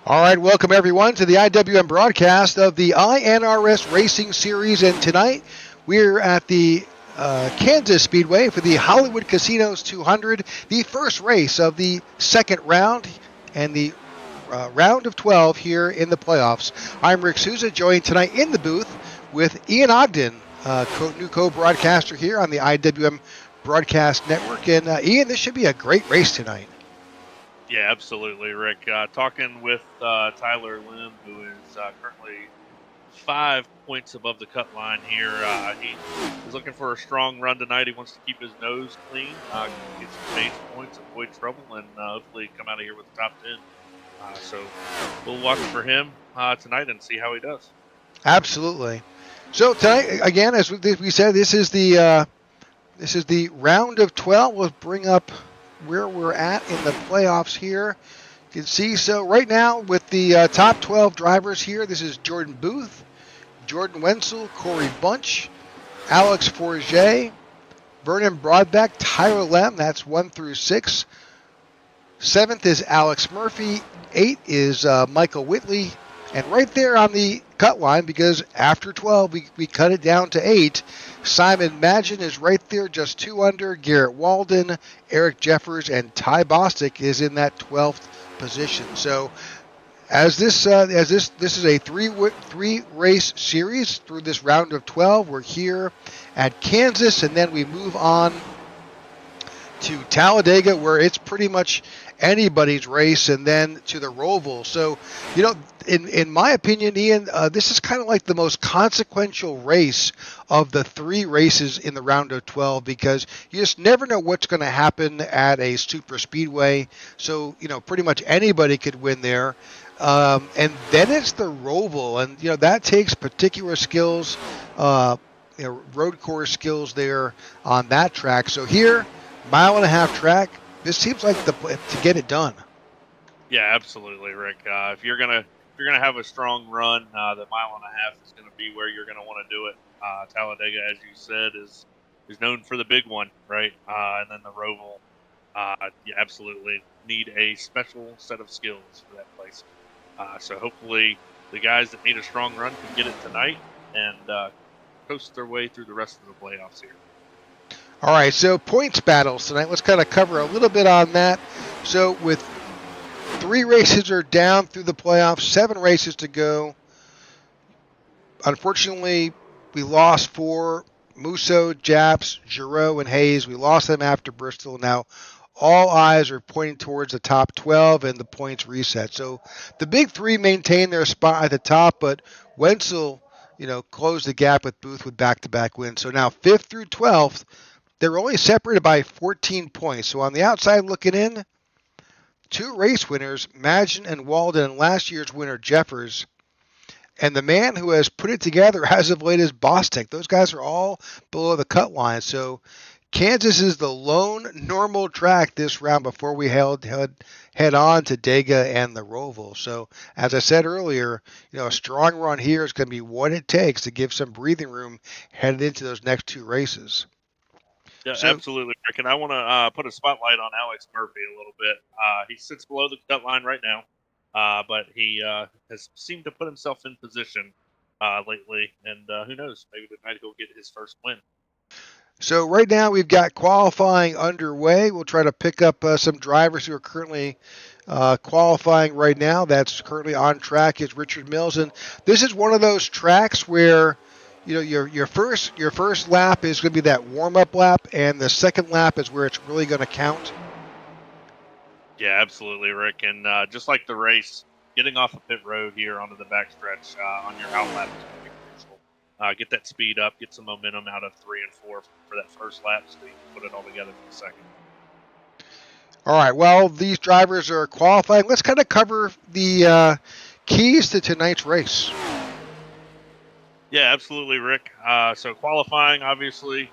All right, welcome everyone to the IWM broadcast of the iNRS Racing Series. And tonight we're at the Kansas Speedway for the Hollywood Casinos 200, the first race of the second round and the round of 12 here in the playoffs. I'm Rick Souza, joined tonight in the booth with Ian Ogden, new co-broadcaster here on the IWM Broadcast Network. And Ian, this should be a great race tonight. Yeah, absolutely, Rick. Talking with Tyler Lim, who is currently 5 points above the cut line here. He is looking for a strong run tonight. He wants to keep his nose clean, get some stage points, avoid trouble, and hopefully come out of here with the top 10. So we'll watch for him tonight and see how he does. Absolutely. So tonight, again, as we said, this is the round of 12. We'll bring up where we're at in the playoffs here. You can see, so right now with the top 12 drivers here, this is Jordan Booth, Jordan Wenzel, Corey Bunch, Alex Forget, Vernon Broadbeck, Tyler Lem, that's 1 through 6. 7th is Alex Murphy. 8 is Michael Whitley. And right there on the cut line, because after 12 we cut it down to 8, Simon Magin is right there, just 2 under. Garrett Walden, Eric Jeffers, and Ty Bostic is in that 12th position. So as this is a three race series through this round of 12, we're here at Kansas, and then we move on to Talladega, where it's pretty much anybody's race, and then to the Roval. So, you know, in my opinion, Ian, this is kind of like the most consequential race of the 3 races in the round of 12, because you just never know what's going to happen at a super speedway. So, you know, pretty much anybody could win there. And then it's the Roval, and, you know, that takes particular skills, road course skills there on that track. So here, 1.5-mile track, this seems like to get it done. Yeah, absolutely, Rick. If you're gonna have a strong run, the 1.5 miles is going to be where you're going to want to do it. Talladega, as you said, is known for the big one, right? And then the Roval, you absolutely need a special set of skills for that place. So hopefully the guys that need a strong run can get it tonight and coast their way through the rest of the playoffs here. All right, so points battles tonight. Let's kind of cover a little bit on that. So with 3 races are down through the playoffs, 7 races to go. Unfortunately, we lost 4. Musso, Japs, Giroux, and Hayes. We lost them after Bristol. Now all eyes are pointing towards the top 12 and the points reset. So the big 3 maintain their spot at the top, but Wenzel, closed the gap with Booth with back-to-back wins. So now 5th through 12th, they're only separated by 14 points. So on the outside looking in, 2 race winners, Magin and Walden, and last year's winner, Jeffers. And the man who has put it together as of late is Bostic. Those guys are all below the cut line. So Kansas is the lone normal track this round before we head on to Dega and the Roval. So as I said earlier, a strong run here is going to be what it takes to give some breathing room headed into those next 2 races. Yeah, absolutely, Rick. And I want to put a spotlight on Alex Murphy a little bit. He sits below the cut line right now, but he has seemed to put himself in position lately. And who knows, maybe tonight he'll get his first win. So right now we've got qualifying underway. We'll try to pick up some drivers who are currently qualifying right now. That's currently on track is Richard Mills. And this is one of those tracks where your first lap is going to be that warm-up lap, and the second lap is where it's really going to count. Yeah, absolutely, Rick. And just like the race, getting off a pit road here onto the backstretch on your out lap is going to be crucial. Get that speed up, get some momentum out of 3 and 4 for that first lap so you can put it all together for the second. All right, well, these drivers are qualifying. Let's kind of cover the keys to tonight's race. Yeah, absolutely, Rick. So qualifying, obviously,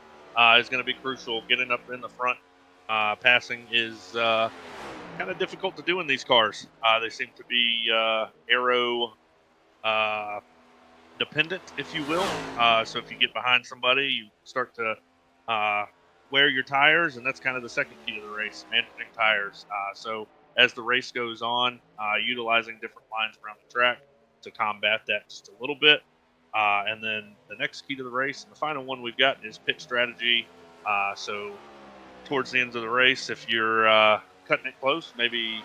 is going to be crucial. Getting up in the front, passing is kind of difficult to do in these cars. They seem to be aero dependent, if you will. So if you get behind somebody, you start to wear your tires, and that's kind of the second key to the race, managing tires. So as the race goes on, utilizing different lines around the track to combat that just a little bit. And then the next key to the race, and the final one we've got, is pit strategy. So towards the end of the race, if you're cutting it close, maybe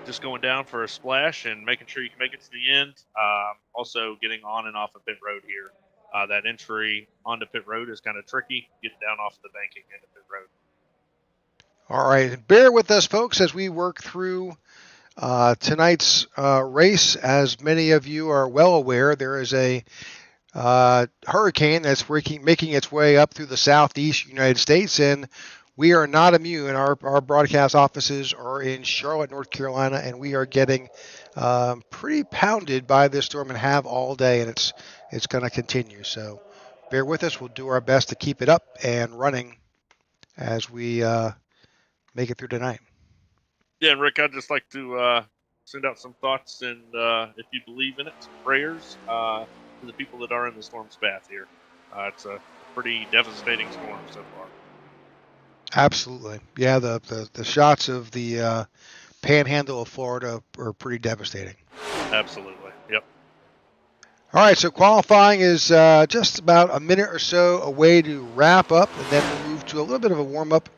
just going down for a splash and making sure you can make it to the end. Also getting on and off of pit road here. That entry onto pit road is kind of tricky, getting down off the banking into pit road. All right, bear with us, folks, as we work through tonight's race. As many of you are well aware, there is a hurricane that's making its way up through the southeast United States, and we are not immune. Our broadcast offices are in Charlotte, North Carolina, and we are getting pretty pounded by this storm and have all day, and it's going to continue. So bear with us. We'll do our best to keep it up and running as we make it through tonight. Yeah, and Rick, I'd just like to send out some thoughts and, if you believe in it, some prayers to the people that are in the storm's path here. It's a pretty devastating storm so far. Absolutely. Yeah, the shots of the panhandle of Florida are pretty devastating. Absolutely. Yep. All right, so qualifying is just about a minute or so away to wrap up, and then we'll move to a little bit of a warm-up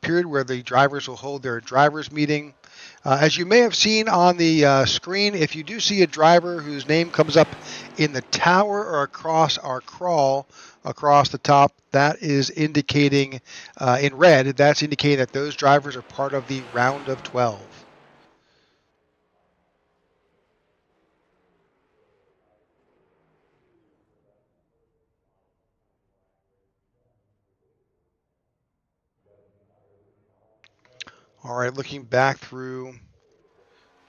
period where the drivers will hold their drivers' meeting. As you may have seen on the screen, if you do see a driver whose name comes up in the tower or across our crawl across the top, that is indicating in red, that's indicating that those drivers are part of the round of 12. All right, looking back through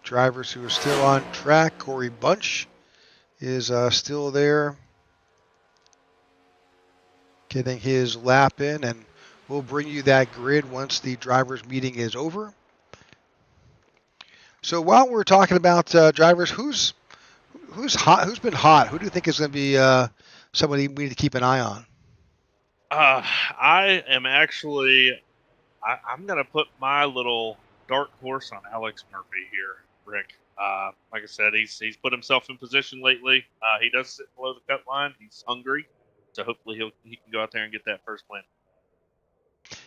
drivers who are still on track, Corey Bunch is still there, getting his lap in, and we'll bring you that grid once the drivers' meeting is over. So while we're talking about drivers, who's hot? Who's been hot? Who do you think is going to be somebody we need to keep an eye on? I am actually. I'm going to put my little dark horse on Alex Murphy here, Rick. Like I said, he's put himself in position lately. He does sit below the cut line. He's hungry, so hopefully he can go out there and get that first win.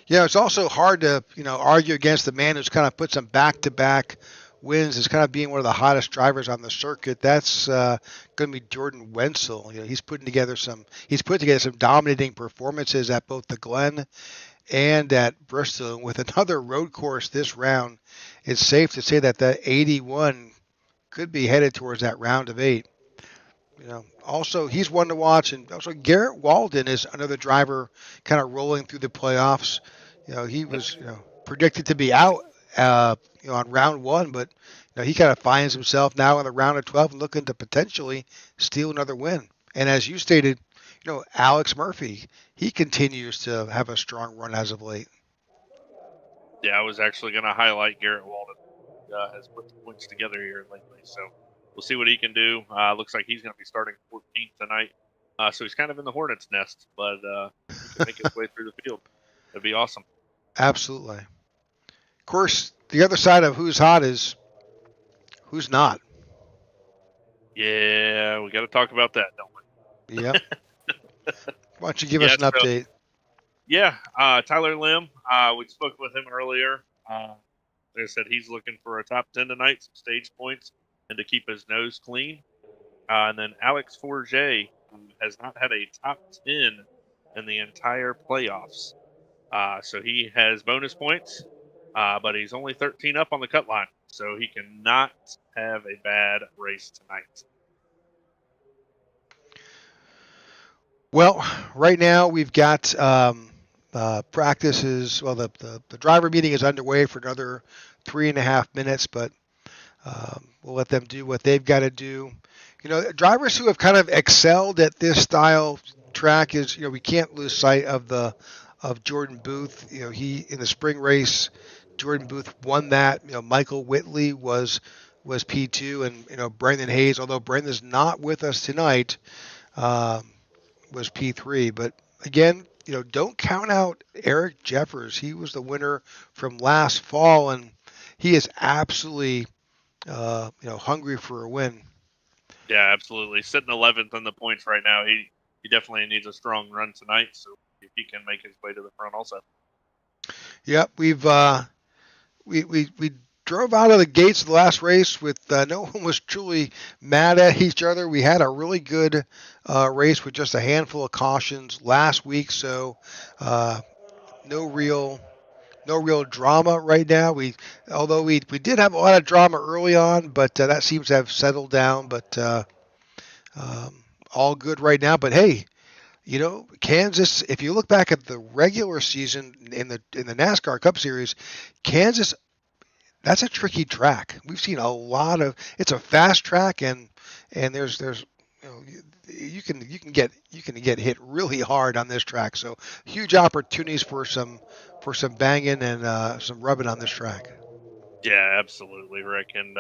Yeah, it's also hard to argue against the man who's kind of put some back-to-back wins as kind of being one of the hottest drivers on the circuit. That's going to be Jordan Wenzel. He's put together some dominating performances at both the Glen and at Bristol. With another road course this round, it's safe to say that the 81 could be headed towards that round of 8. Also he's one to watch, and also Garrett Walden is another driver kind of rolling through the playoffs. He was predicted to be out on round 1, but he kind of finds himself now in the round of 12 and looking to potentially steal another win. And as you stated, Alex Murphy, he continues to have a strong run as of late. Yeah, I was actually going to highlight Garrett Walden. Has put the points together here lately, so we'll see what he can do. Looks like he's going to be starting 14th tonight, so he's kind of in the hornet's nest, but he can make his way through the field. That'd be awesome. Absolutely. Of course, the other side of who's hot is who's not. Yeah, we got to talk about that, don't we? Yep. Why don't you give us an update? Yeah, Tyler Lim, we spoke with him earlier. Like I said, he's looking for a top 10 tonight, some stage points, and to keep his nose clean. And then Alex Forget, who has not had a top 10 in the entire playoffs. So he has bonus points, but he's only 13 up on the cut line. So he cannot have a bad race tonight. Well, right now we've got practices. Well, the driver meeting is underway for another 3.5 minutes, but we'll let them do what they've got to do. Drivers who have kind of excelled at this style track is, we can't lose sight of Jordan Booth. He in the spring race, Jordan Booth won that. Michael Whitley was P2, and Brendan Hayes, although Brendan's not with us tonight, was P3. But again, don't count out Eric Jeffers. He was the winner from last fall, and he is absolutely hungry for a win. Yeah, absolutely. Sitting 11th on the points right now. He definitely needs a strong run tonight. So if he can make his way to the front, also. Yep, we drove out of the gates of the last race with no one was truly mad at each other. We had a really good race with just a handful of cautions last week, so no real drama right now. Although we did have a lot of drama early on, but that seems to have settled down. But all good right now. But hey, Kansas. If you look back at the regular season in the NASCAR Cup Series, Kansas, that's a tricky track. We've seen a lot of. It's a fast track, and there's you can get hit really hard on this track. So huge opportunities for some banging and some rubbing on this track. Yeah, absolutely, Rick. And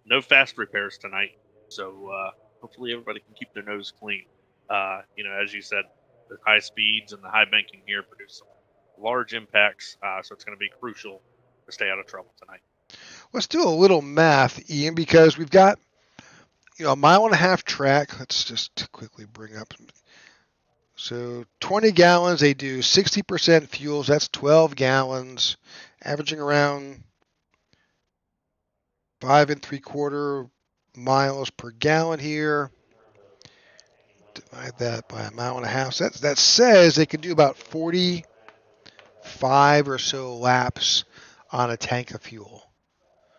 no fast repairs tonight. So hopefully everybody can keep their nose clean. As you said, the high speeds and the high banking here produce some large impacts. So it's going to be crucial to stay out of trouble tonight. Let's do a little math, Ian, because we've got a mile and a half track. Let's just quickly bring up. So 20 gallons, they do 60% fuels. That's 12 gallons, averaging around 5 3/4 miles per gallon here. Divide that by a mile and a half. So that says they can do about 45 or so laps on a tank of fuel.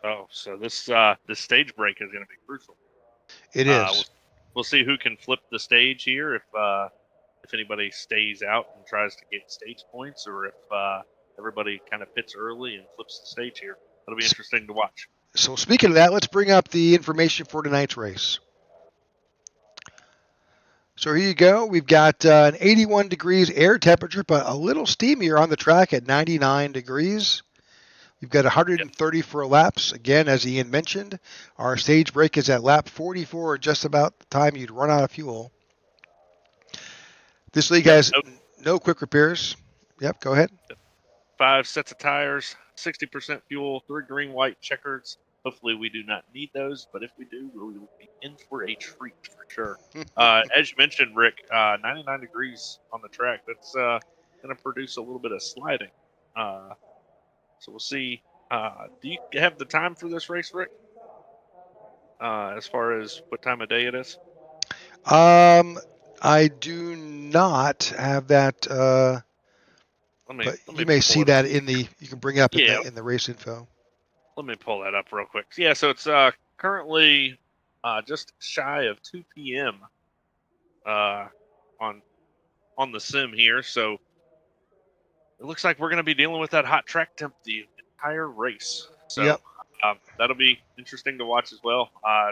Oh, so this stage break is going to be crucial. It is. We'll see who can flip the stage here. If anybody stays out and tries to get stage points, or if everybody kind of pits early and flips the stage here. That'll be interesting to watch. So speaking of that, let's bring up the information for tonight's race. So here you go. We've got an 81 degrees air temperature, but a little steamier on the track at 99 degrees. We've got 134 laps. Again, as Ian mentioned, our stage break is at lap 44, just about the time you'd run out of fuel. This league has no quick repairs. Yep, go ahead. 5 sets of tires, 60% fuel, 3 green, white checkers. Hopefully we do not need those, but if we do, we will be in for a treat for sure. As you mentioned, Rick, 99 degrees on the track. That's going to produce a little bit of sliding. So we'll see. Do you have the time for this race, Rick? As far as what time of day it is? I do not have that. But you may see that you can bring up in the race info. Let me pull that up real quick. Yeah, so it's currently just shy of 2 p.m. On the sim here. So it looks like we're going to be dealing with that hot track temp the entire race. So that'll be interesting to watch as well.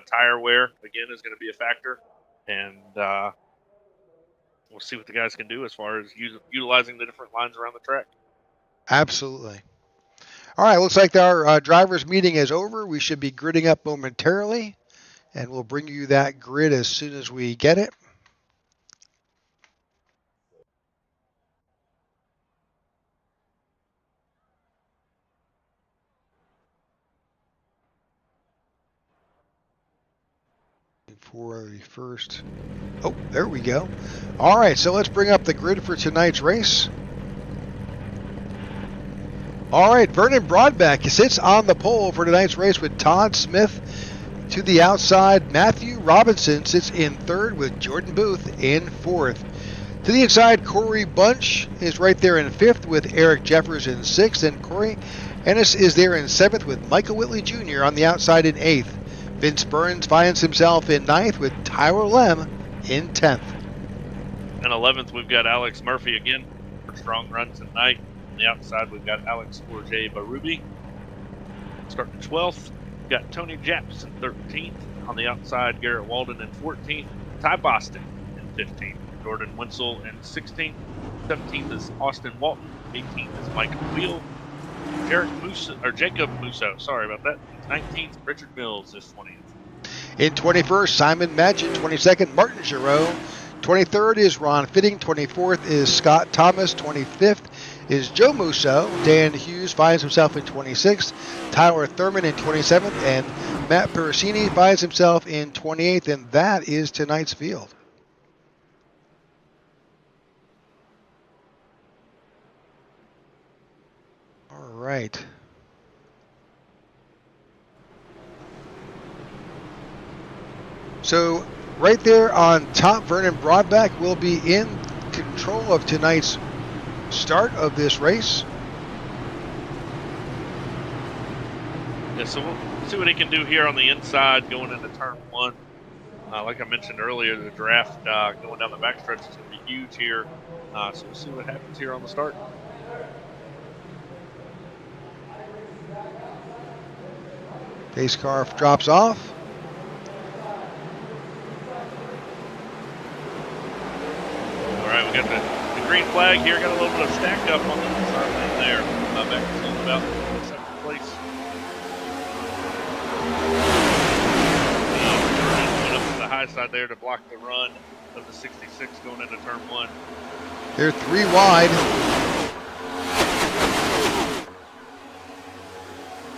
Tire wear, again, is going to be a factor. And we'll see what the guys can do as far as utilizing the different lines around the track. Absolutely. All right, looks like our drivers' meeting is over. We should be gridding up momentarily, and we'll bring you that grid as soon as we get it. For the first. Oh, there we go. All right, so let's bring up the grid for tonight's race. All right, Vernon Broadbeck sits on the pole for tonight's race with Todd Smith to the outside. Matthew Robinson sits in third with Jordan Booth in fourth. To the inside, Corey Bunch is right there in fifth with Eric Jeffers in sixth, and Corey Ennis is there in seventh with Michael Whitley Jr. on the outside in eighth. Vince Burns finds himself in ninth with Tyler Lem in 10th. And 11th, we've got Alex Murphy again for strong run tonight. On the outside, we've got Alex Forge Barubi. Starting 12th, we've got Tony Japs in 13th. On the outside, Garrett Walden in 14th. Ty Boston in 15th. Jordan Wenzel in 16th. 17th is Austin Walton. 18th is Mike Wheel. Jacob Musso, sorry about that. 19th, Richard Mills is 20th. In 21st, Simon Madgen. 22nd, Martin Giroux. 23rd is Ron Fitting. 24th is Scott Thomas. 25th is Joe Musso. Dan Hughes finds himself in 26th. Tyler Thurman in 27th. And Matt Pericini finds himself in 28th. And that is tonight's field. All right. So right there on top, Vernon Broadback will be in control of tonight's start of this race. Yeah, so we'll see what he can do here on the inside going into turn one. Like I mentioned earlier, the draft going down the backstretch is going to be huge here. So we'll see what happens here on the start. Pace car drops off. All right, we got the green flag here. Got a little bit of stack up on the inside lane there. Back to about second place. Went up to the high side there to block the run of the 66 going into turn one. They're 3 wide.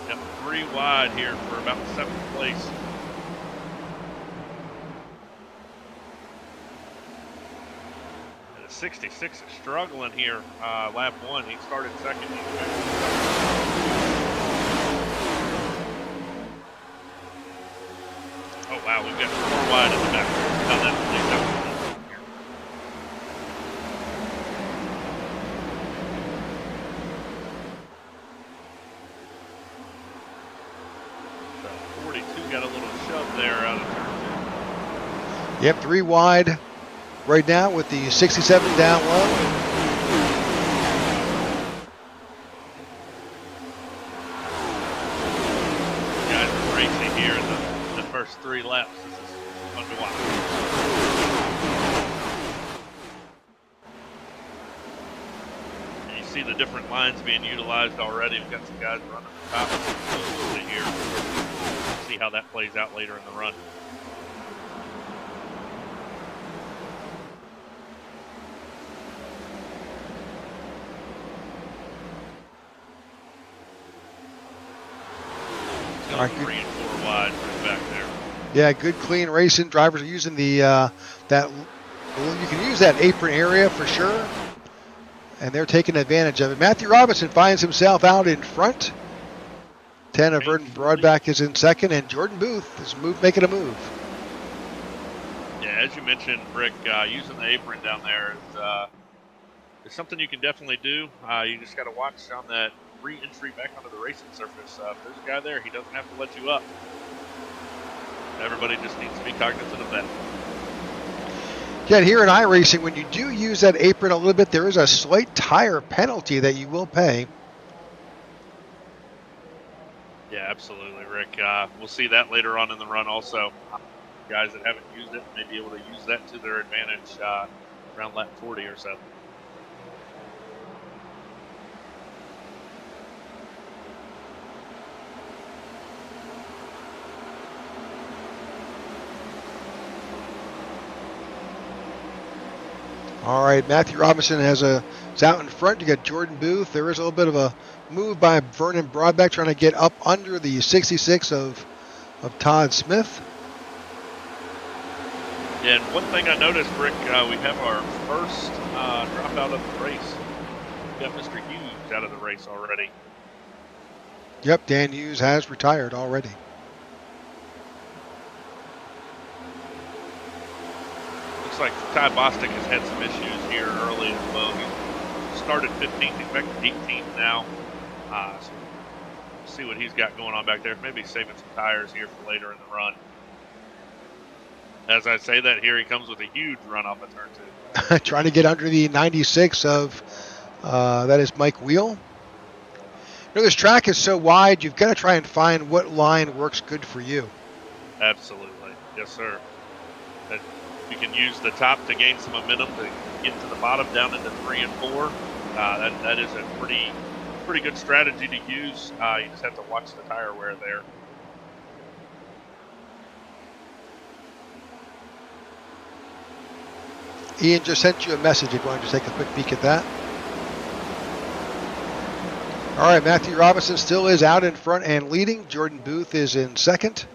Yep, 3 wide here for about 7th place. And the 66 is struggling here. Lap 1, he started second. Oh wow, we've got 4 wide in the back. How that plays out here. So 42 got a little shove there out of turn 2. Yep, 3 wide right now with the 67 down low. Guys are racing here in the first 3 laps. This is fun to watch. And you see the different lines being utilized already. We've got some guys running the top of here. See how that plays out later in the run. All right, 3 and 4 wide right back there. Yeah, good clean racing. Drivers are using the that you can use that apron area for sure, and they're taking advantage of it. Matthew Robinson finds himself out in front. 10 of Vernon Broadback is in second, and Jordan Booth is making a move. Yeah, as you mentioned, Rick, using the apron down there is something you can definitely do. You just got to watch on that re-entry back onto the racing surface. If there's a guy there, he doesn't have to let you up. Everybody just needs to be cognizant of that. Yeah, here in iRacing, when you do use that apron a little bit, there is a slight tire penalty that you will pay. Yeah, absolutely, Rick. We'll see that later on in the run also. Guys that haven't used it may be able to use that to their advantage around lap 40 or so. All right, Matthew Robinson is out in front. You got Jordan Booth. There is a little bit of a move by Vernon Broadback trying to get up under the 66 of Todd Smith. Yeah, and one thing I noticed, Rick, we have our first dropout of the race. We've got Mr. Hughes out of the race already. Yep, Dan Hughes has retired already. Looks like Ty Bostic has had some issues here early as well. He started 15th, he's back to 18th now. So we'll see what he's got going on back there. Maybe saving some tires here for later in the run. As I say that, here he comes with a huge run off of turn 2. Trying to get under the 96 of, that is Mike Wheel. You know, this track is so wide, you've got to try and find what line works good for you. Absolutely. Yes, sir. You can use the top to gain some momentum to get to the bottom down into 3 and 4. That is a pretty good strategy to use. You just have to watch the tire wear there. Ian just sent you a message if you want to just take a quick peek at that. All right, Matthew Robinson still is out in front and leading. Jordan Booth is in second.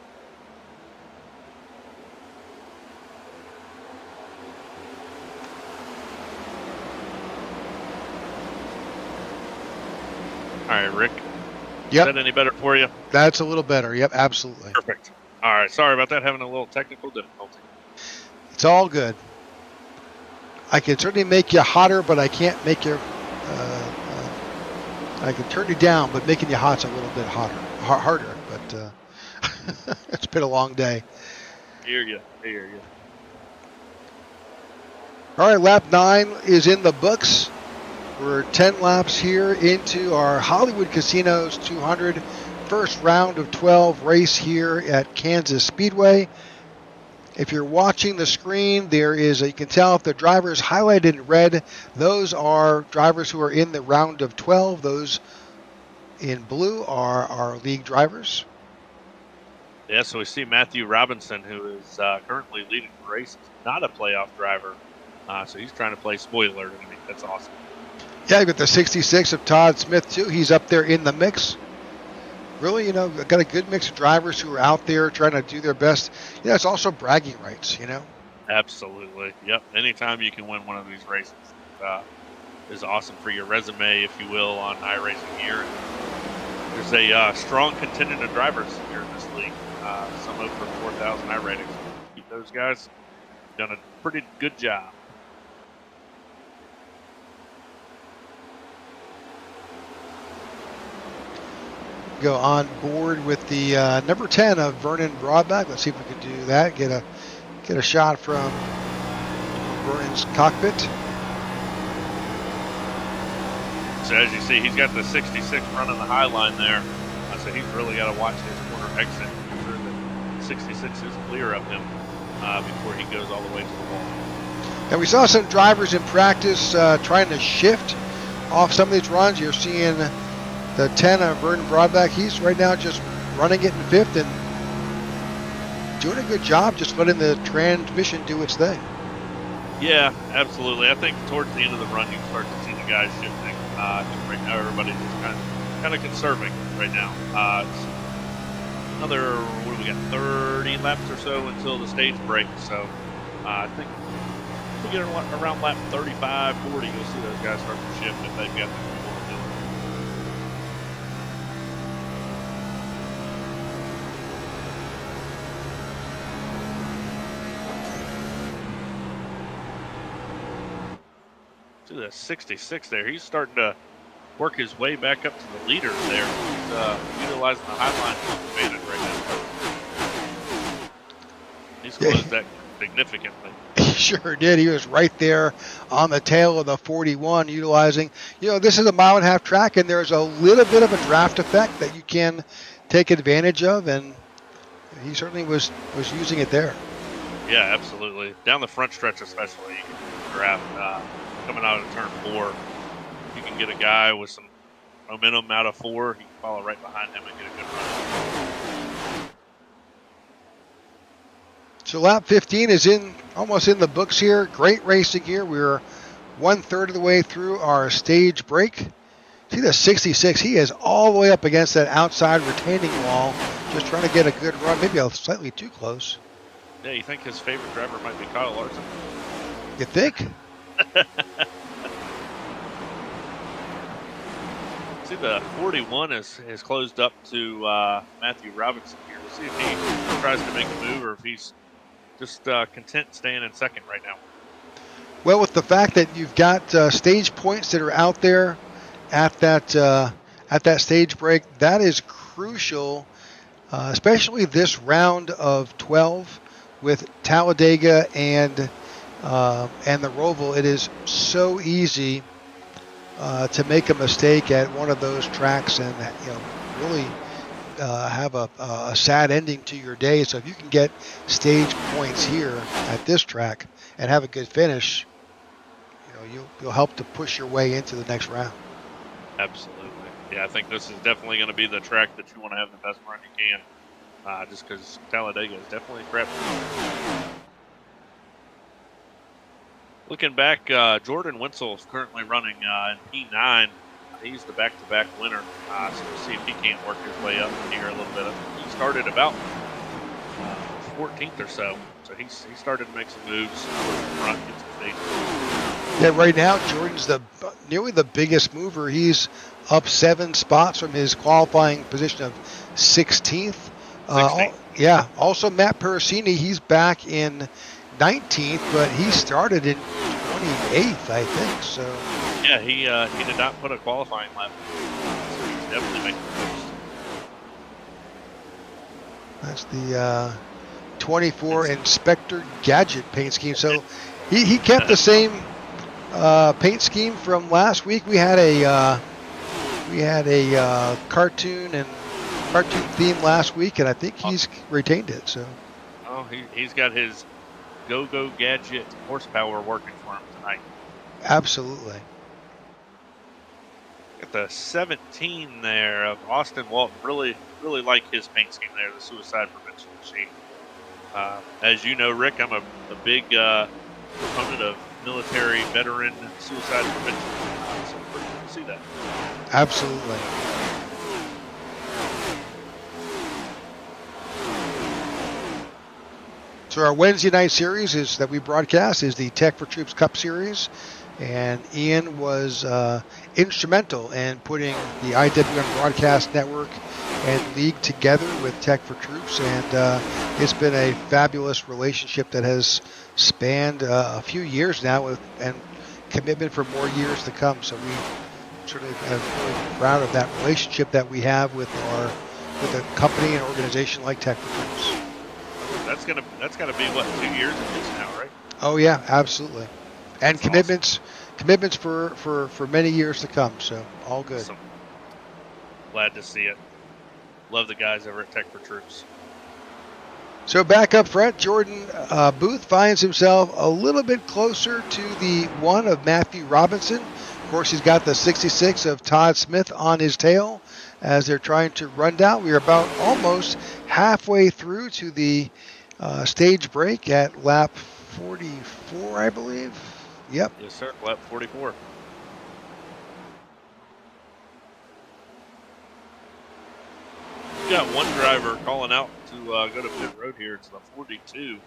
All right, Rick. Yep. Is that any better for you? That's a little better. Yep, absolutely. Perfect. All right, sorry about that, having a little technical difficulty. It's all good. I can certainly make you hotter, but I can't make you. I can turn you down, but making you hot's a little bit harder. But it's been a long day. Hear you. Hear you. All right, lap 9 is in the books. We're 10 laps here into our Hollywood Casinos 200 first round of 12 race here at Kansas Speedway. If you're watching the screen, there is you can tell if the drivers highlighted in red, those are drivers who are in the round of 12. Those in blue are our league drivers. Yeah, so we see Matthew Robinson, who is currently leading the race, not a playoff driver. So he's trying to play spoiler to me. That's awesome. Yeah, you got the 66 of Todd Smith, too. He's up there in the mix. Really, got a good mix of drivers who are out there trying to do their best. It's also bragging rights, Absolutely. Yep. Anytime you can win one of these races is awesome for your resume, if you will, on iRacing here. There's a strong contingent of drivers here in this league. Some over 4,000 iRatings. Keep those guys. Done a pretty good job. Go on board with the number 10 of Vernon Broadback. Let's see if we can do that. Get a shot from Vernon's cockpit. So as you see, he's got the 66 running the high line there. So he's really got to watch his corner exit. Make sure that 66 is clear of him before he goes all the way to the wall. And we saw some drivers in practice trying to shift off some of these runs. You're seeing the 10 of Vernon Broadback. He's right now just running it in fifth and doing a good job just letting the transmission do its thing. Yeah, absolutely. I think towards the end of the run, you start to see the guys shifting. Right now, everybody's just kind of conserving right now. It's another, what do we got, 30 laps or so until the stage break. So I think we get around lap 35, 40, you'll see those guys start to shift if they've got the fuel to do it. See the 66 there. He's starting to work his way back up to the leader there. He's utilizing the high line to his advantage right now. He's closed that significantly. He sure did. He was right there on the tail of the 41 utilizing, this is a 1.5 mile track and there's a little bit of a draft effect that you can take advantage of, and he certainly was using it there. Yeah, absolutely. Down the front stretch especially, you can draft coming out of turn 4. You can get a guy with some momentum out of 4. He can follow right behind him and get a good run. So lap 15 is almost in the books here. Great racing here. We're 1/3 of the way through our stage break. See the 66. He is all the way up against that outside retaining wall, just trying to get a good run. Maybe slightly too close. Yeah, you think his favorite driver might be Kyle Larson? You think? See, the 41 is closed up to Matthew Robinson here. We'll see if he tries to make a move or if he's just content staying in second right now. Well, with the fact that you've got stage points that are out there at that stage break, that is crucial, especially this round of 12 with Talladega and the Roval. It is so easy to make a mistake at one of those tracks and really have a sad ending to your day. So if you can get stage points here at this track and have a good finish, you'll help to push your way into the next round. Absolutely. Yeah, I think this is definitely going to be the track that you want to have the best run you can, just because Talladega is definitely crap. Looking back, Jordan Wenzel is currently running in P9. he's the back-to-back winner. So we'll see if he can't work his way up here a little bit. He started about 14th or so. So he started to make some moves front, get some stage. Yeah, right now Jordan's nearly the biggest mover. He's up 7 spots from his qualifying position of 16th. Yeah. Also, Matt Pericini, he's back in 19th, but he started in 28th, I think. So. Yeah, he did not put a qualifying lap. So he's definitely making moves. That's the 24 Inspector Gadget paint scheme. So he kept the same paint scheme from last week. We had a cartoon theme last week, and I think he's retained it. So. Oh, he's got his Go-Go Gadget horsepower working for him tonight. Absolutely. At the 17 there of Austin Walton, really like his paint scheme there, the suicide prevention machine. As you know, Rick, I'm a big proponent of military veteran suicide prevention. So we're pretty cool to see that. Absolutely. So our Wednesday night series that we broadcast is the Tech for Troops Cup Series, and Ian was instrumental in putting the IWM Broadcast Network and League together with Tech for Troops, and it's been a fabulous relationship that has spanned a few years now, and commitment for more years to come. So we certainly are really proud of that relationship that we have with a company and organization like Tech for Troops. That's gonna be what, 2 years at least now, right? Oh yeah, absolutely, and that's commitments for many years to come. So all good. Awesome. Glad to see it. Love the guys over at Tech for Troops. So back up front, Jordan Booth finds himself a little bit closer to the one of Matthew Robinson. Of course, he's got the 66 of Todd Smith on his tail as they're trying to run down. We are about almost halfway through to the stage break at lap 44, I believe. Yep. Yes, sir. Lap 44. We've got one driver calling out to go to pit road here. It's the 42.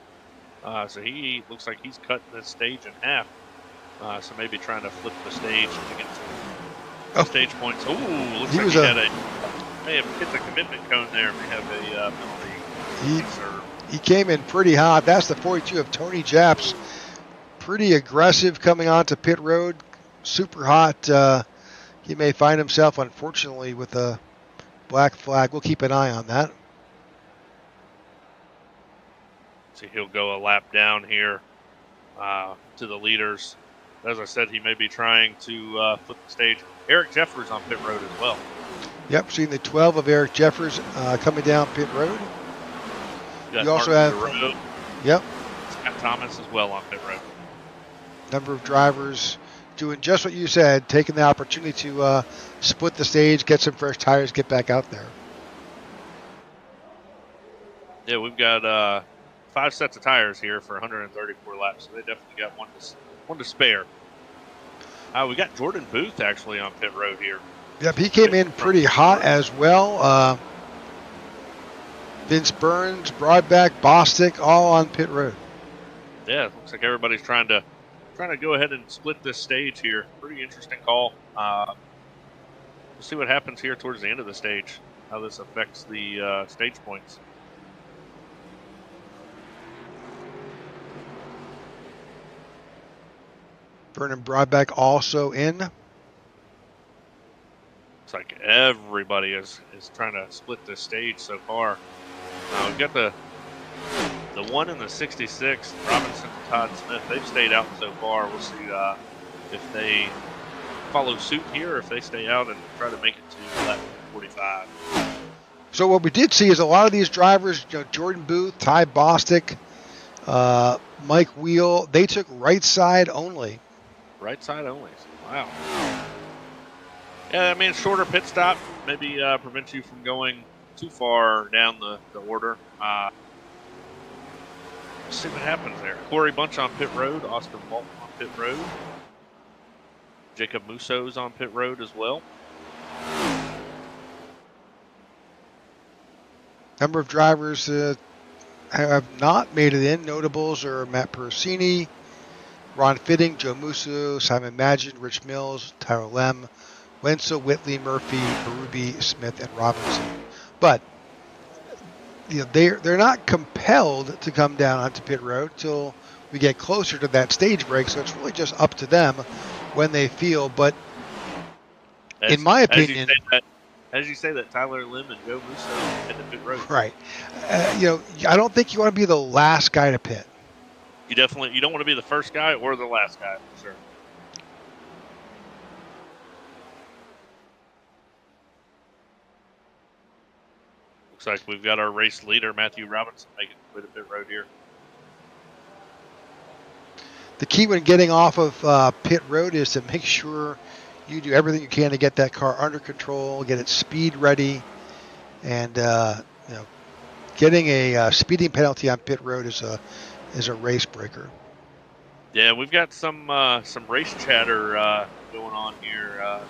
So he looks like he's cutting this stage in half. So maybe trying to flip the stage to get some stage points. Ooh, looks like he may have hit the commitment cone there. We have a penalty. He came in pretty hot. That's the 42 of Tony Japs. Pretty aggressive coming onto pit road. Super hot. He may find himself, unfortunately, with a black flag. We'll keep an eye on that. So he'll go a lap down here to the leaders. As I said, he may be trying to flip the stage. Eric Jeffers on pit road as well. Yep, seeing the 12 of Eric Jeffers coming down pit road. You also have road. Yep. Scott Thomas as well on pit road. Number of drivers doing just what you said, taking the opportunity to split the stage, get some fresh tires, get back out there. Yeah, we've got 5 sets of tires here for 134 laps, so they definitely got one to spare. We got Jordan Booth actually on pit road here. Yep, he came in pretty hot as well. Vince Burns, Broadback, Bostic, all on pit road. Yeah, it looks like everybody's trying to go ahead and split this stage here. Pretty interesting call. We'll see what happens here towards the end of the stage, how this affects the stage points. Vernon Broadback also in. Looks like everybody is trying to split this stage so far. We've got the 1 and the 66, Robinson and Todd Smith. They've stayed out so far. We'll see if they follow suit here or if they stay out and try to make it to lap 45. So what we did see is a lot of these drivers, Jordan Booth, Ty Bostic, Mike Wheel, they took right side only. Right side only. Wow. Yeah, I mean, shorter pit stop maybe prevents you from going too far down the order. Let's see what happens there. Corey Bunch on pit road. Austin Walton on pit road. Jacob Musso's on pit road as well. Number of drivers have not made it in. Notables are Matt Persini, Ron Fitting, Joe Musso, Simon Magin, Rich Mills, Tyler Lem, Wenzel, Whitley, Murphy, Berube, Smith, and Robinson. But they're not compelled to come down onto pit road till we get closer to that stage break. So it's really just up to them when they feel. But in my opinion, as you say that, Tyler Lim and Joe Musso at the pit road. Right. I don't think you want to be the last guy to pit. You don't want to be the first guy or the last guy, for sure. Looks like we've got our race leader, Matthew Robinson, making it to pit road here. The key when getting off of pit road is to make sure you do everything you can to get that car under control, get it speed ready, and getting a speeding penalty on pit road is a race breaker. Yeah, we've got some race chatter going on here.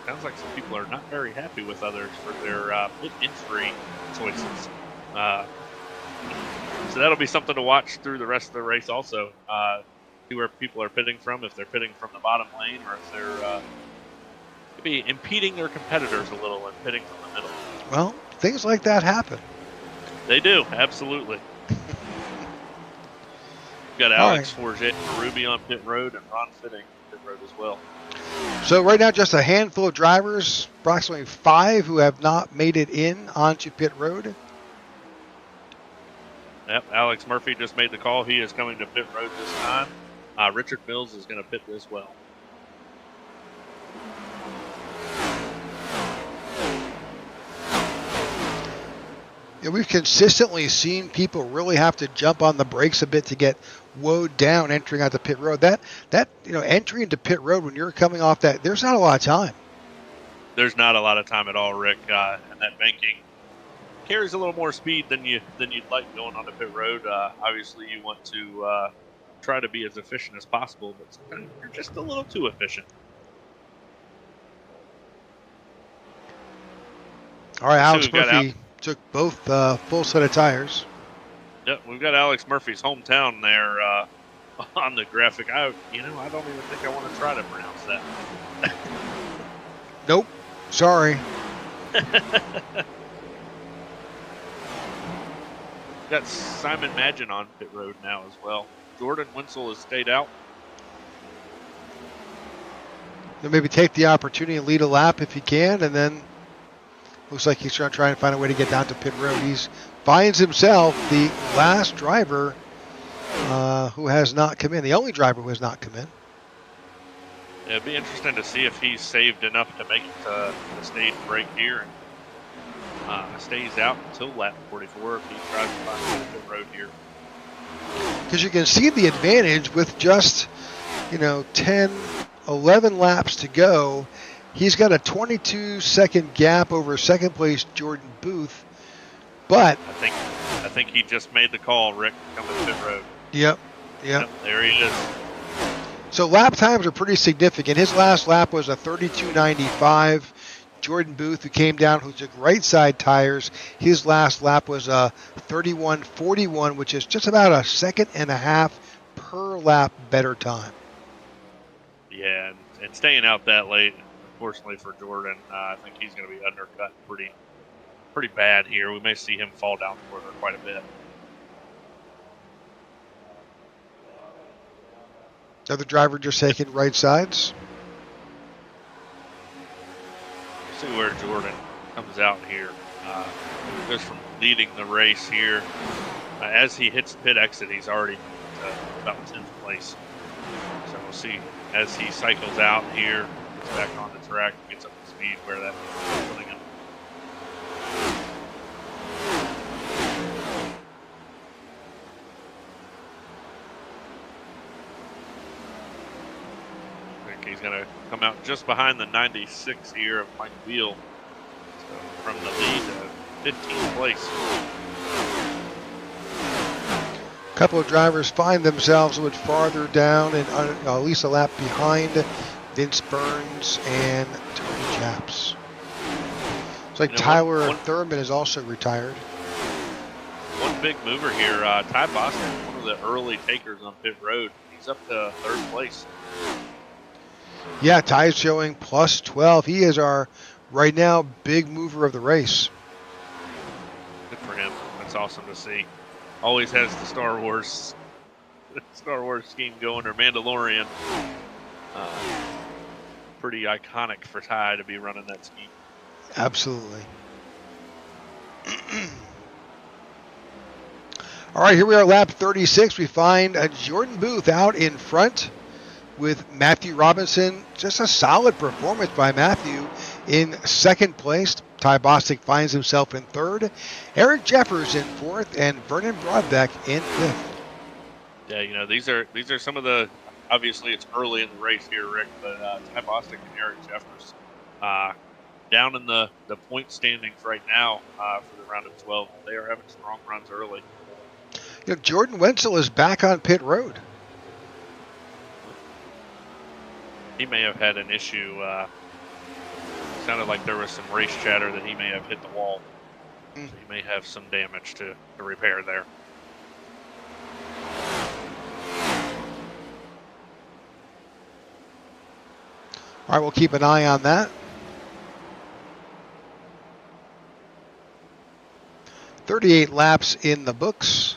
Sounds like some people are not very happy with others for their pit entry choices. So that'll be something to watch through the rest of the race also. See where people are pitting from, if they're pitting from the bottom lane or if they're maybe impeding their competitors a little and pitting from the middle. Well, things like that happen. They do, absolutely. We've got Alex Forget and Ruby on pit road and Ron Fitting on pit road as well. So right now, just a handful of drivers, approximately 5 who have not made it in onto pit road. Yep, Alex Murphy just made the call. He is coming to pit road this time. Richard Mills is going to pit as well. Yeah, we've consistently seen people really have to jump on the brakes a bit to get woed down entering out the pit road. That entry into pit road when you're coming off that, there's not a lot of time. There's not a lot of time at all, Rick, and that banking carries a little more speed than you'd like going on the pit road. Obviously, you want to try to be as efficient as possible, but sometimes you're just a little too efficient. All right, Alex Murphy took both full set of tires. Yep, we've got Alex Murphy's hometown there on the graphic. I don't even think I want to try to pronounce that. Nope, sorry. Got Simon Magin on pit road now as well. Jordan Wenzel has stayed out. You'll maybe take the opportunity and lead a lap if you can, and then looks like he's trying to find a way to get down to pit road. He finds himself the last driver who has not come in, the only driver who has not come in. Yeah, it'd be interesting to see if he's saved enough to make it to the stage break here and stays out until lap 44 if he tries to find the pit road here. Because you can see the advantage with just 10, 11 laps to go. He's got a 22-second gap over second place Jordan Booth, but I think he just made the call, Rick, coming to pit road. Yep. There he is. So lap times are pretty significant. His last lap was a 32.95. Jordan Booth, who came down, who took right side tires, his last lap was a 31.41, which is just about a second and a half per lap better time. Yeah, and staying out that late, unfortunately for Jordan, I think he's going to be undercut pretty bad here. We may see him fall down the corner quite a bit. Other driver just taking right sides. See where Jordan comes out here. Goes from leading the race here. As he hits pit exit, he's already about 10th place. So we'll see as he cycles out here, gets back on the track, gets up to speed where that is putting him. I think he's going to come out just behind the 96 here of Mike Beal. So from the lead to 15th place. A couple of drivers find themselves a bit farther down and at least a lap behind Vince Burns and Tony Japs. It's like Tyler Thurman is also retired. big mover here. Ty Boston, one of the early takers on pit road. He's up to third place. Yeah, Ty's showing plus 12. He is our, right now, big mover of the race. Good for him. That's awesome to see. Always has the Star Wars scheme going, or Mandalorian. Pretty iconic for Ty to be running that scheme. Absolutely. All right, here we are, lap 36. We find Jordan Booth out in front with Matthew Robinson. Just a solid performance by Matthew in second place. Ty Bostic finds himself in third. Eric Jeffers in fourth, and Vernon Broadbeck in fifth. Yeah, these are some of the. Obviously, it's early in the race here, Rick, but Ty Bostic and Eric Jeffers down in the point standings right now for the round of 12. They are having strong runs early. Jordan Wenzel is back on pit road. He may have had an issue. Sounded like there was some race chatter that he may have hit the wall. So he may have some damage to repair there. All right, we'll keep an eye on that. 38 laps in the books.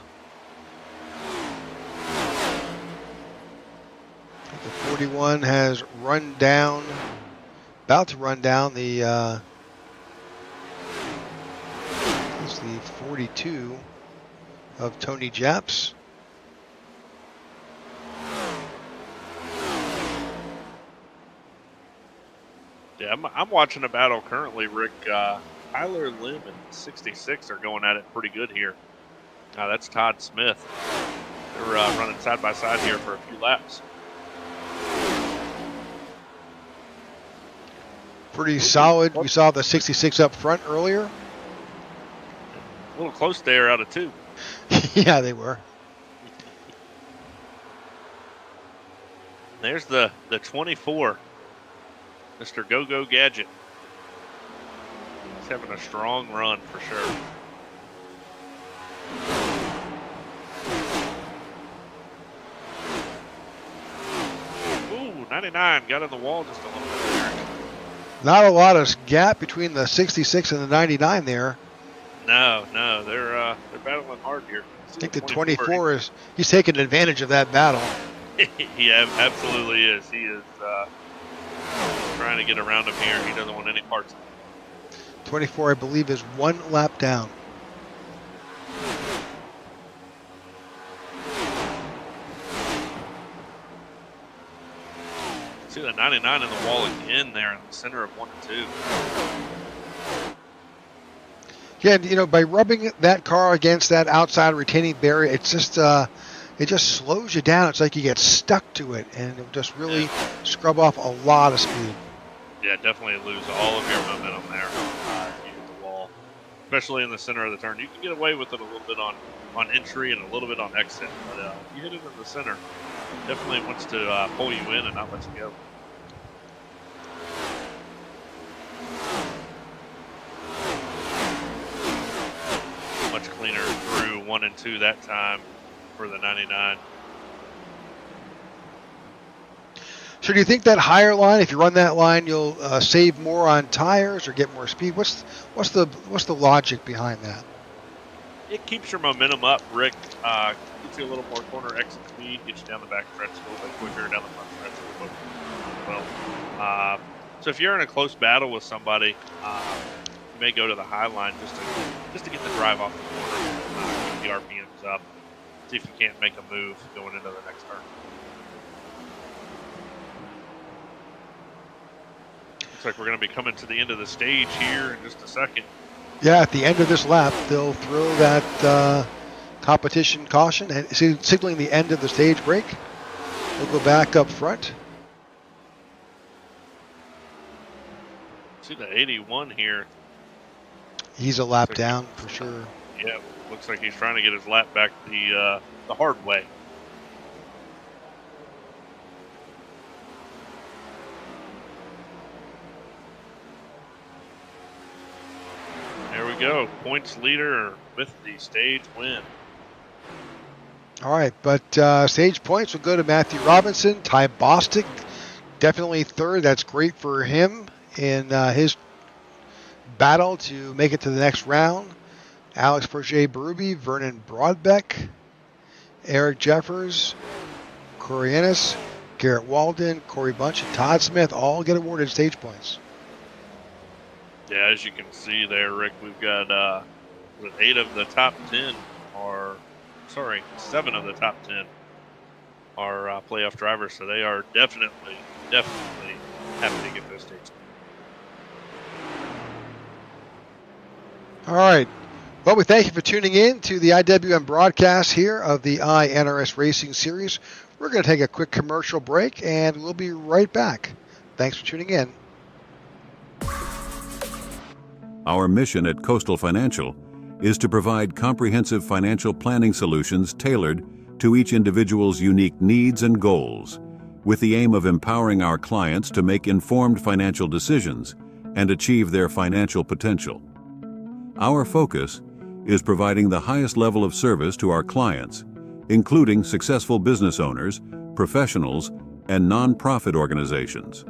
The 41 has run down, about to run down the, it's the 42 of Tony Japs. Yeah, I'm watching a battle currently, Rick. Tyler Lim and 66 are going at it pretty good here. That's Todd Smith. They're running side by side here for a few laps. Pretty solid. We saw the 66 up front earlier. A little close there out of two. Yeah, they were. There's the 24, Mr. Go-Go Gadget. He's having a strong run for sure. Ooh, 99 got in the wall just a little bit there. Not a lot of gap between the 66 and the 99 there. No, they're battling hard here. I think the 24 he's taking advantage of that battle. He absolutely is. He is trying to get around him here. He doesn't want any parts of it. 24, I believe, is one lap down. See the 99 in the wall again there in the center of 1 and 2. Yeah, and, by rubbing that car against that outside retaining barrier, it's just it just slows you down. It's like you get stuck to it, and it'll just really scrub off a lot of speed. Yeah, definitely lose all of your momentum there if you hit the wall, especially in the center of the turn. You can get away with it a little bit on entry and a little bit on exit, but if you hit it in the center, definitely wants to pull you in and not let you go. Much cleaner through 1 and 2 that time for the 99. So do you think that higher line, if you run that line, you'll save more on tires or get more speed? What's the logic behind that? It keeps your momentum up, Rick. Gets you a little more corner exit speed, gets you down the back stretch a little bit quicker, down the front stretch a little bit well. So if you're in a close battle with somebody, you may go to the high line just to get the drive off the corner, keep the RPMs up, see if you can't make a move going into the next turn. Looks like we're going to be coming to the end of the stage here in just a second. Yeah, at the end of this lap, they'll throw that competition caution and signaling the end of the stage break. We'll go back up front. See the 81 here. He's a lap down for sure. Yeah, looks like he's trying to get his lap back the hard way. There we go. Points leader with the stage win. All right, but stage points will go to Matthew Robinson. Ty Bostic, definitely third. That's great for him in his battle to make it to the next round. Alex Berger-Berube, Vernon Broadbeck, Eric Jeffers, Corey Ennis, Garrett Walden, Corey Bunch, and Todd Smith all get awarded stage points. Yeah, as you can see there, Rick, we've got 8 of the top 10 are, 7 of the top 10 are playoff drivers, so they are definitely happy to get those stage points. All right. Well, we thank you for tuning in to the IWM broadcast here of the iNRS Racing Series. We're going to take a quick commercial break, and we'll be right back. Thanks for tuning in. Our mission at Coastal Financial is to provide comprehensive financial planning solutions tailored to each individual's unique needs and goals, with the aim of empowering our clients to make informed financial decisions and achieve their financial potential. Our focus is providing the highest level of service to our clients, including successful business owners, professionals, and non-profit organizations.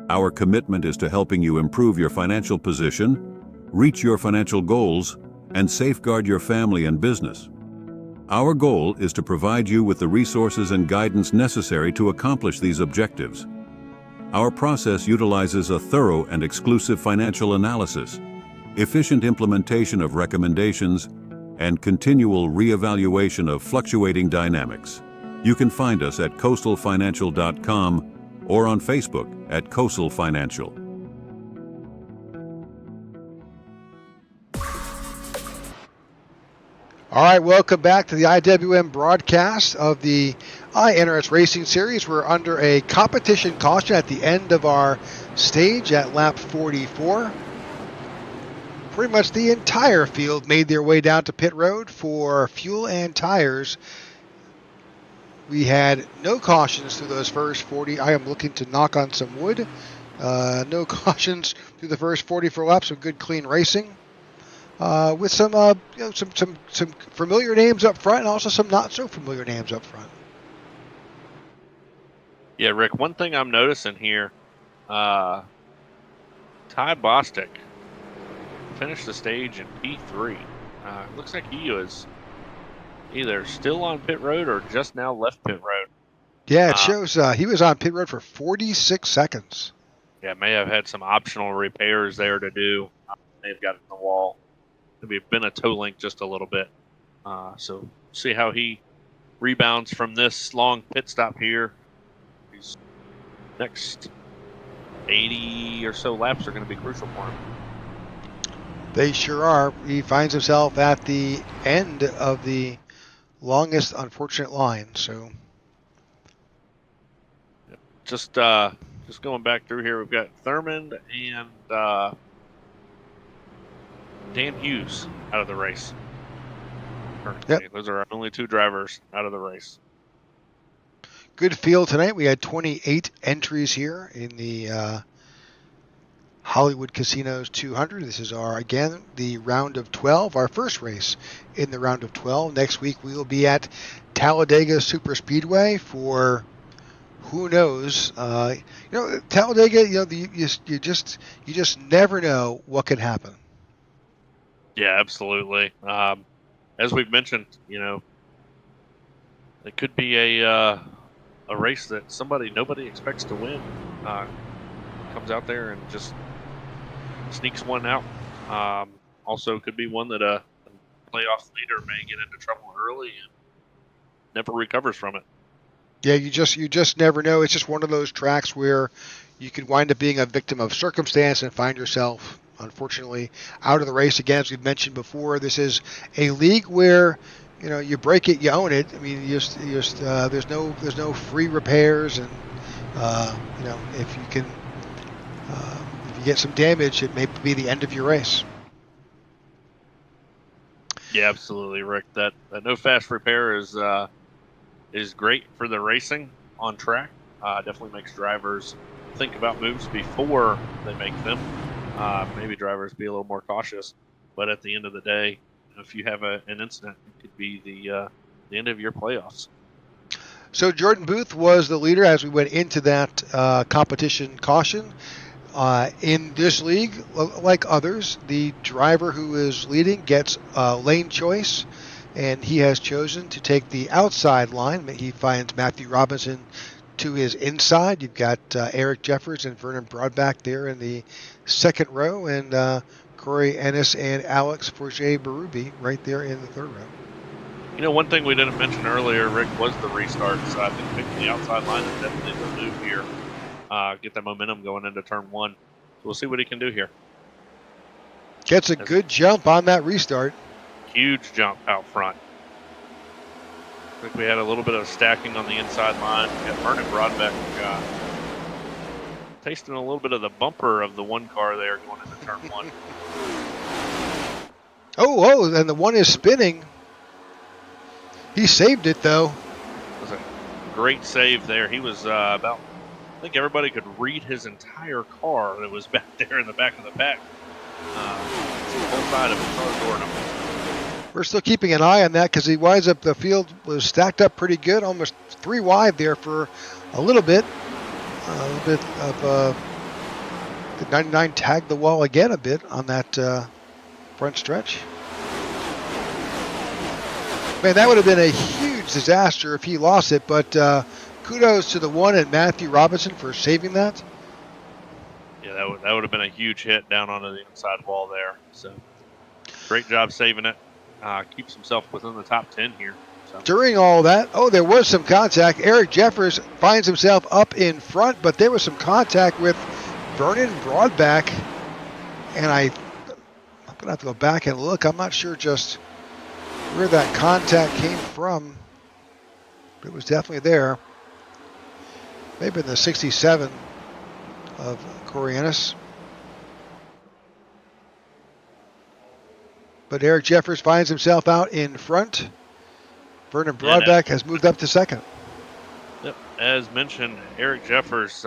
Our commitment is to helping you improve your financial position, reach your financial goals, and safeguard your family and business. Our goal is to provide you with the resources and guidance necessary to accomplish these objectives. Our process utilizes a thorough and exclusive financial analysis, efficient implementation of recommendations, and continual reevaluation of fluctuating dynamics. You can find us at coastalfinancial.com or on Facebook at Coastal Financial. All right, welcome back to the IWM broadcast of the iNRS Racing Series. We're under a competition caution at the end of our stage at lap 44. Pretty much the entire field made their way down to pit road for fuel and tires. We had no cautions through those first 40. I am looking to knock on some wood. No cautions through the first 44 laps of good, clean racing. With some familiar names up front and also some not so familiar names up front. Yeah, Rick, one thing I'm noticing here, Ty Bostic finished the stage in P3. Looks like he was either still on pit road or just now left pit road. Yeah, it shows he was on pit road for 46 seconds. Yeah, may have had some optional repairs there to do. May have gotten the wall. Maybe been a toe link just a little bit. So see how he rebounds from this long pit stop here. These next 80 or so laps are going to be crucial for him. They sure are. He finds himself at the end of the longest unfortunate line. So just going back through here, we've got Thurmond and Dan Hughes out of the race. Yep. Those are our only 2 drivers out of the race. Good field tonight. We had 28 entries here in the Hollywood Casinos 200. This is the round of 12, our first race in the round of 12. Next week we will be at Talladega Super Speedway for who knows. Talladega. You just never know what could happen. Yeah, absolutely. As we've mentioned, it could be a race that nobody expects to win comes out there and just sneaks one out. Also, could be one that a playoff leader may get into trouble early and never recovers from it. Yeah, you just never know. It's just one of those tracks where you could wind up being a victim of circumstance and find yourself, unfortunately, out of the race again. As we've mentioned before, this is a league where you break it, you own it. I mean, there's no free repairs, and if you get some damage, it may be the end of your race. Yeah, absolutely, Rick. That no fast repair is great for the racing on track. Definitely makes drivers think about moves before they make them. Maybe drivers be a little more cautious. But at the end of the day, if you have an incident, it could be the end of your playoffs. So Jordan Booth was the leader as we went into that competition caution. In this league, like others, the driver who is leading gets lane choice, and he has chosen to take the outside line. He finds Matthew Robinson to his inside. You've got Eric Jeffers and Vernon Broadback there in the second row, and Corey Ennis and Alex Forget-Berube right there in the third row. You know, one thing we didn't mention earlier, Rick, was the restart. So I think picking the outside line is definitely the move here. Get that momentum going into turn one. So we'll see what he can do here. Gets a good jump on that restart. Huge jump out front. I think we had a little bit of stacking on the inside line. We got Vernon Broadbeck tasting a little bit of the bumper of the one car there going into turn one. Oh, and the one is spinning. He saved it, though. It was a great save there. He was about, I think everybody could read his entire car that was back there in the back of the pack. The whole side of his car door number. We're still keeping an eye on that because he winds up, the field was stacked up pretty good, almost 3 wide there for a little bit. A little bit of the 99 tagged the wall again a bit on that front stretch. Man, that would have been a huge disaster if he lost it, but kudos to the one and Matthew Robinson for saving that. Yeah, that would have been a huge hit down onto the inside wall there. So great job saving it. Keeps himself within the top 10 here. So. During all that, there was some contact. Eric Jeffers finds himself up in front, but there was some contact with Vernon Broadback, and I'm going to have to go back and look. I'm not sure just where that contact came from, but it was definitely there. Maybe in the 67 of Corey Ennis. But Eric Jeffers finds himself out in front. Vernon Broadback has moved up to second. Yep. As mentioned, Eric Jeffers,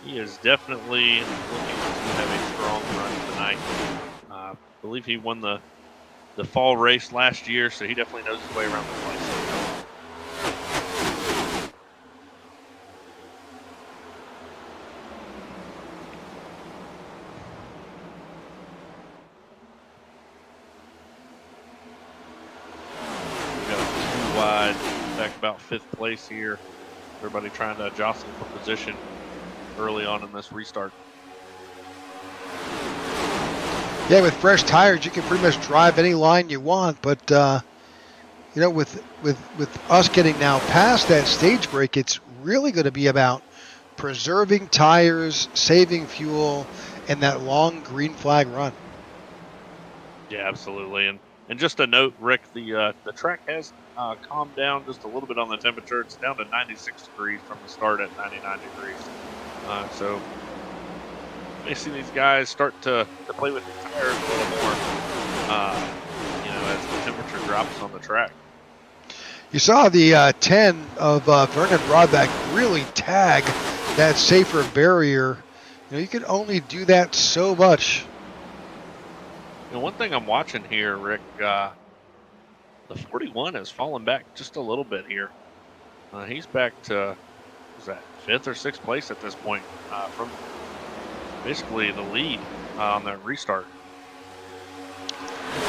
he is definitely looking to have a strong run tonight. I believe he won the fall race last year, so he definitely knows his way around the place. We got 2 wide, back about 5th place here. Everybody trying to jostle for position early on in this restart. Yeah, with fresh tires, you can pretty much drive any line you want. But with us getting now past that stage break, it's really going to be about preserving tires, saving fuel, and that long green flag run. Yeah, absolutely. And just a note, Rick, the track has calmed down just a little bit on the temperature. It's down to 96 degrees from the start at 99 degrees. So you may see these guys start to play with the tires a little more, as the temperature drops on the track. You saw the 10 of Vernon Broadback really tag that safer barrier. You can only do that so much. One thing I'm watching here, Rick, the 41 has fallen back just a little bit here. He's back to, was that 5th or 6th place at this point from basically the lead on that restart.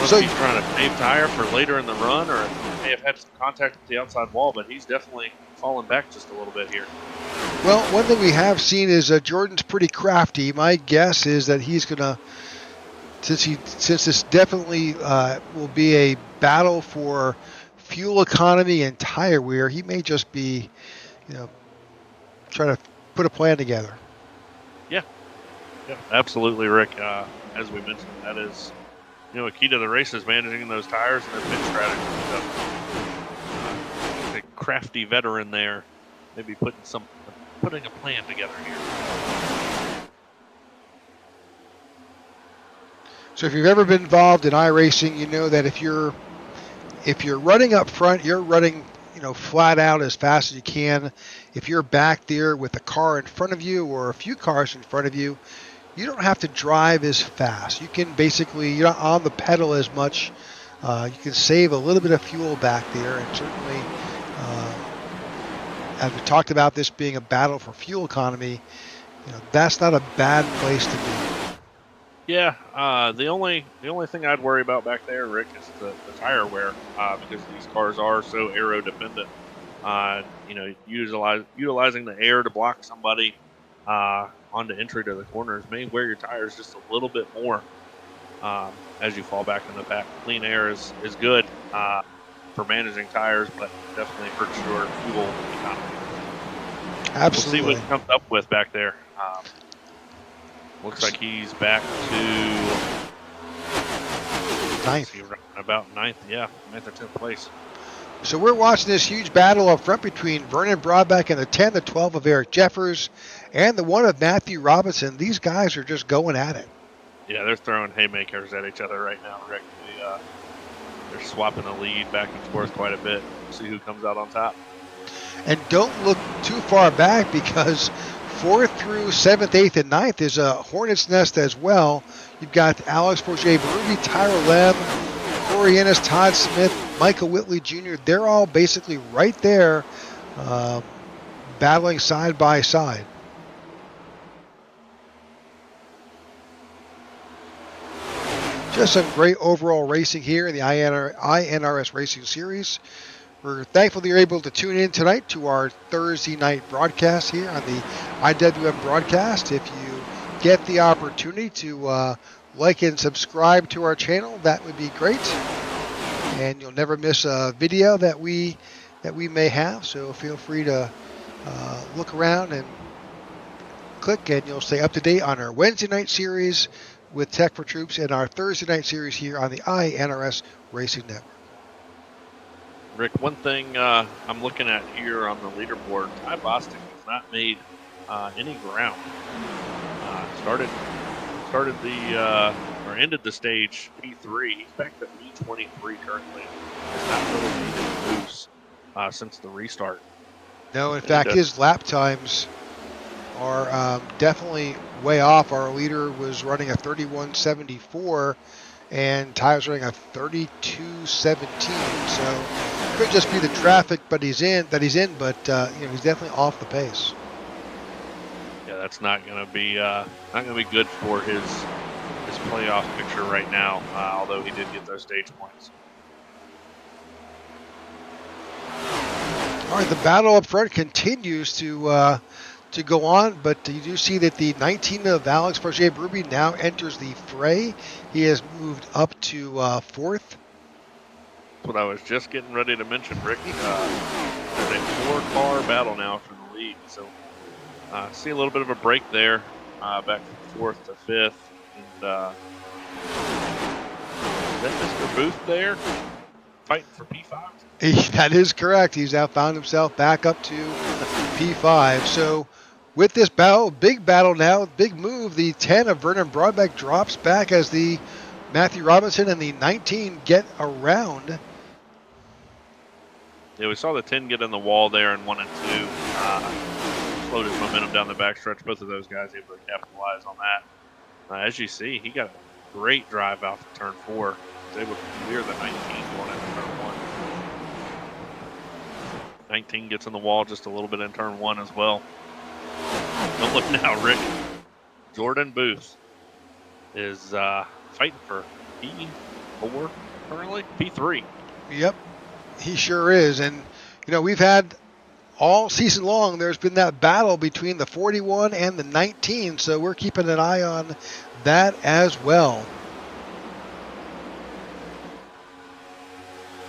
So he's trying to save tire for later in the run, or he may have had some contact with the outside wall, but he's definitely fallen back just a little bit here. Well, one thing we have seen is Jordan's pretty crafty. My guess is that he's going to, since this definitely will be a battle for fuel economy and tire wear, he may just be, trying to put a plan together. Yeah, absolutely, Rick. As we mentioned, that is, a key to the race is managing those tires and their pit strategy. So, a crafty veteran there, maybe putting a plan together here. So if you've ever been involved in iRacing, you know that if you're running up front, you're running, flat out as fast as you can. If you're back there with a car in front of you or a few cars in front of you, you don't have to drive as fast. You can basically, you're not on the pedal as much. You can save a little bit of fuel back there, and certainly, as we talked about this being a battle for fuel economy, that's not a bad place to be. Yeah, the only thing I'd worry about back there, Rick, is the tire wear, because these cars are so aero dependent. Utilizing the air to block somebody on the entry to the corners may wear your tires just a little bit more as you fall back in the pack. Clean air is good for managing tires, but definitely hurts your fuel economy. Absolutely. We'll see what he comes up with back there. Looks like he's back to ninth. About ninth, yeah, ninth or 10th place. So we're watching this huge battle up front between Vernon Broadbeck and the 10, the 12 of Eric Jeffers, and the 1 of Matthew Robinson. These guys are just going at it. Yeah, they're throwing haymakers at each other right now, Rick. They're swapping the lead back and forth quite a bit. We'll see who comes out on top. And don't look too far back, because 4th through 7th, 8th, and 9th is a hornet's nest as well. You've got Alex Bourget-Ruby, Tyler Lem, Corey Ennis, Todd Smith, Michael Whitley Jr. They're all basically right there, battling side by side. Just some great overall racing here in the iNRS Racing Series. We're thankful that you're able to tune in tonight to our Thursday night broadcast here on the IWM broadcast. If you get the opportunity to like and subscribe to our channel, that would be great. And you'll never miss a video that we may have. So feel free to look around and click, and you'll stay up to date on our Wednesday night series with Tech for Troops and our Thursday night series here on the iNRS Racing Network. Rick, one thing I'm looking at here on the leaderboard, Ty Bostic has not made any ground. Ended the stage P3. He's back to P23 currently. Has not really made any moves since the restart. No, in fact, his lap times are definitely way off. Our leader was running a 31.74, and Ty's running a 32.17. So it could just be the traffic, but he's in. But he's definitely off the pace. Yeah, that's not going to be good for his playoff picture right now. Although he did get those stage points. All right, the battle up front continues to go on, but you do see that the 19 of Alex Bourget-Ruby now enters the fray. He has moved up to 4th. That's what I was just getting ready to mention, Rick. There's a 4-car battle now for the lead, so see a little bit of a break there, back from 4th to 5th. And is that Mr. Booth there fighting for P5? That is correct. He's now found himself back up to P5. So with this battle, big battle now, big move, the 10 of Vernon Broadbeck drops back as the Matthew Robinson and the 19 get around. Yeah, we saw the 10 get in the wall there in 1 and 2. Slowed his momentum down the backstretch. Both of those guys able to capitalize on that. As you see, he got a great drive out of turn 4. He was able to clear the 19 going into turn 1. 19 gets in the wall just a little bit in turn 1 as well. Don't look now, Rick. Jordan Booth is fighting for P4 currently? P3. Yep, he sure is. And, we've had all season long, there's been that battle between the 41 and the 19, so we're keeping an eye on that as well.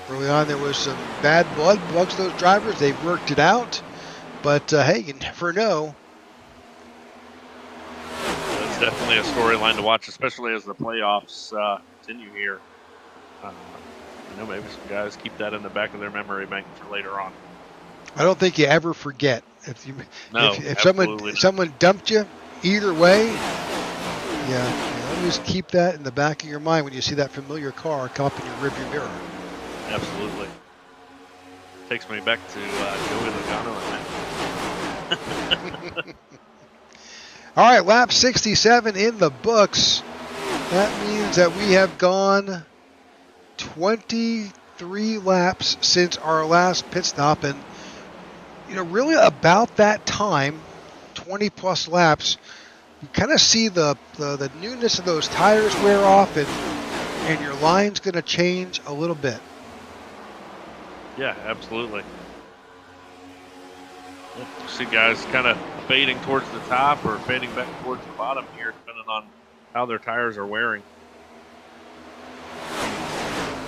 Early on, there was some bad blood amongst those drivers. They've worked it out, but hey, you never know. That's definitely a storyline to watch, especially as the playoffs continue here. Maybe some guys keep that in the back of their memory bank for later on. I don't think you ever forget. If absolutely someone dumped you, either way, always keep that in the back of your mind when you see that familiar car come up in your rearview mirror. Absolutely. Takes me back to Joey Logano and that. All right, lap 67 in the books. That means that we have gone 23 laps since our last pit stop, and really about that time, 20 plus laps, you kind of see the newness of those tires wear off, and your line's going to change a little bit. Yeah, absolutely. See guys kind of fading towards the top or fading back towards the bottom here, depending on how their tires are wearing.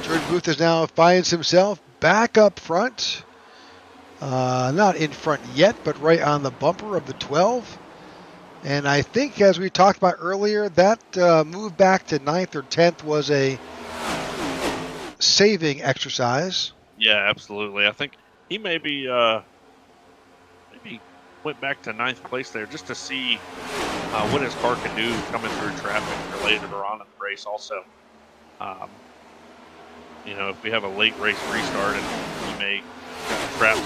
Jordan Booth is now finds himself back up front. Not in front yet, but right on the bumper of the 12. And I think, as we talked about earlier, that move back to 9th or 10th was a saving exercise. Yeah, absolutely. I think he maybe went back to 9th place there just to see what his car can do coming through traffic later on in the race also. If we have a late race restart and he may get trapped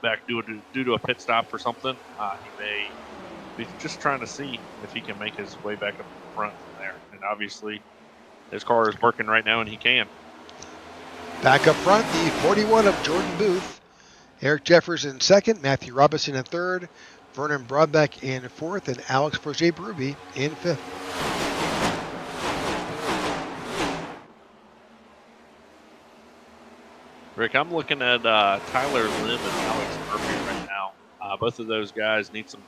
back due to a pit stop or something, he may be just trying to see if he can make his way back up front from there. And obviously, his car is working right now, and he can. Back up front, the 41 of Jordan Booth. Eric Jeffers in second, Matthew Robinson in third, Vernon Broadbeck in fourth, and Alex Forget-Bruby in fifth. Rick, I'm looking at Tyler Lim and Alex Murphy right now. Both of those guys need some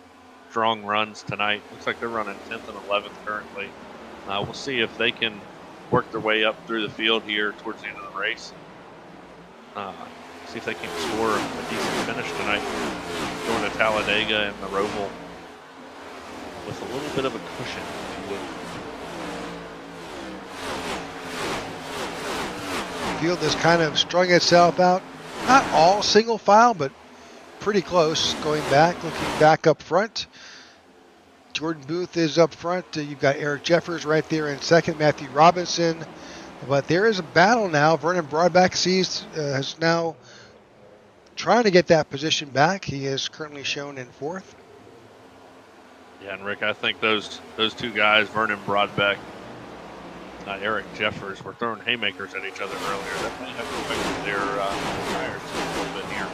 strong runs tonight. Looks like they're running 10th and 11th currently. We'll see if they can work their way up through the field here towards the end of the race. See if they can score a decent finish tonight, going to Talladega and the Roval with a little bit of a cushion, if you will. The field has kind of strung itself out. Not all single file, but pretty close. Going back, looking back up front. Jordan Booth is up front. You've got Eric Jeffers right there in second, Matthew Robinson. But there is a battle now. Vernon Broadbeck has now trying to get that position back. He is currently shown in fourth. Yeah, and Rick, I think those two guys, Vernon Broadbeck, Eric Jeffers, were throwing haymakers at each other earlier. That may have affected their tires a little bit here.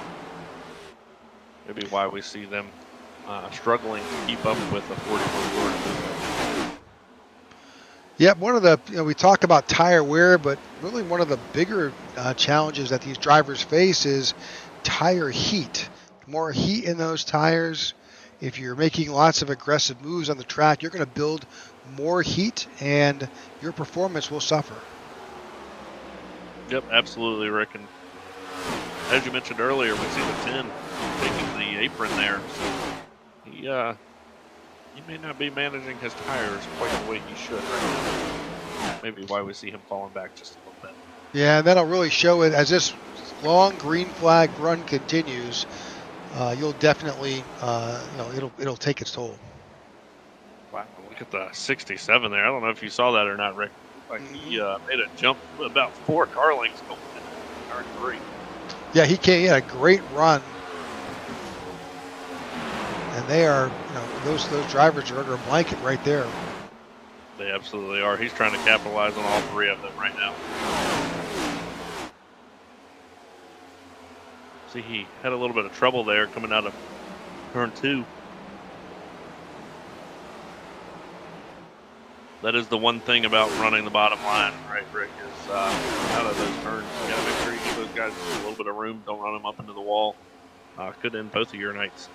Maybe why we see them struggling to keep up with the 44 Jordan. Yep, one of the, we talk about tire wear, but really one of the bigger challenges that these drivers face is tire heat. More heat in those tires. If you're making lots of aggressive moves on the track, you're going to build more heat and your performance will suffer. Yep, absolutely, Rick. And as you mentioned earlier, we see the 10 taking the apron there. So he may not be managing his tires quite the way he should right now. Maybe why we see him falling back just a little bit. Yeah, and that'll really show it as this long green flag run continues. You'll definitely, it'll take its toll. Wow, look at the 67 there. I don't know if you saw that or not, Rick. Like he made a jump about 4 car lengths going into turn 3. Yeah, he had a great run. And they are, those drivers are under a blanket right there. They absolutely are. He's trying to capitalize on all 3 of them right now. See, he had a little bit of trouble there coming out of turn 2. That is the one thing about running the bottom line, right, Rick, is out of those turns. You got to make sure you give those guys a little bit of room. Don't run them up into the wall. Could end both of your nights.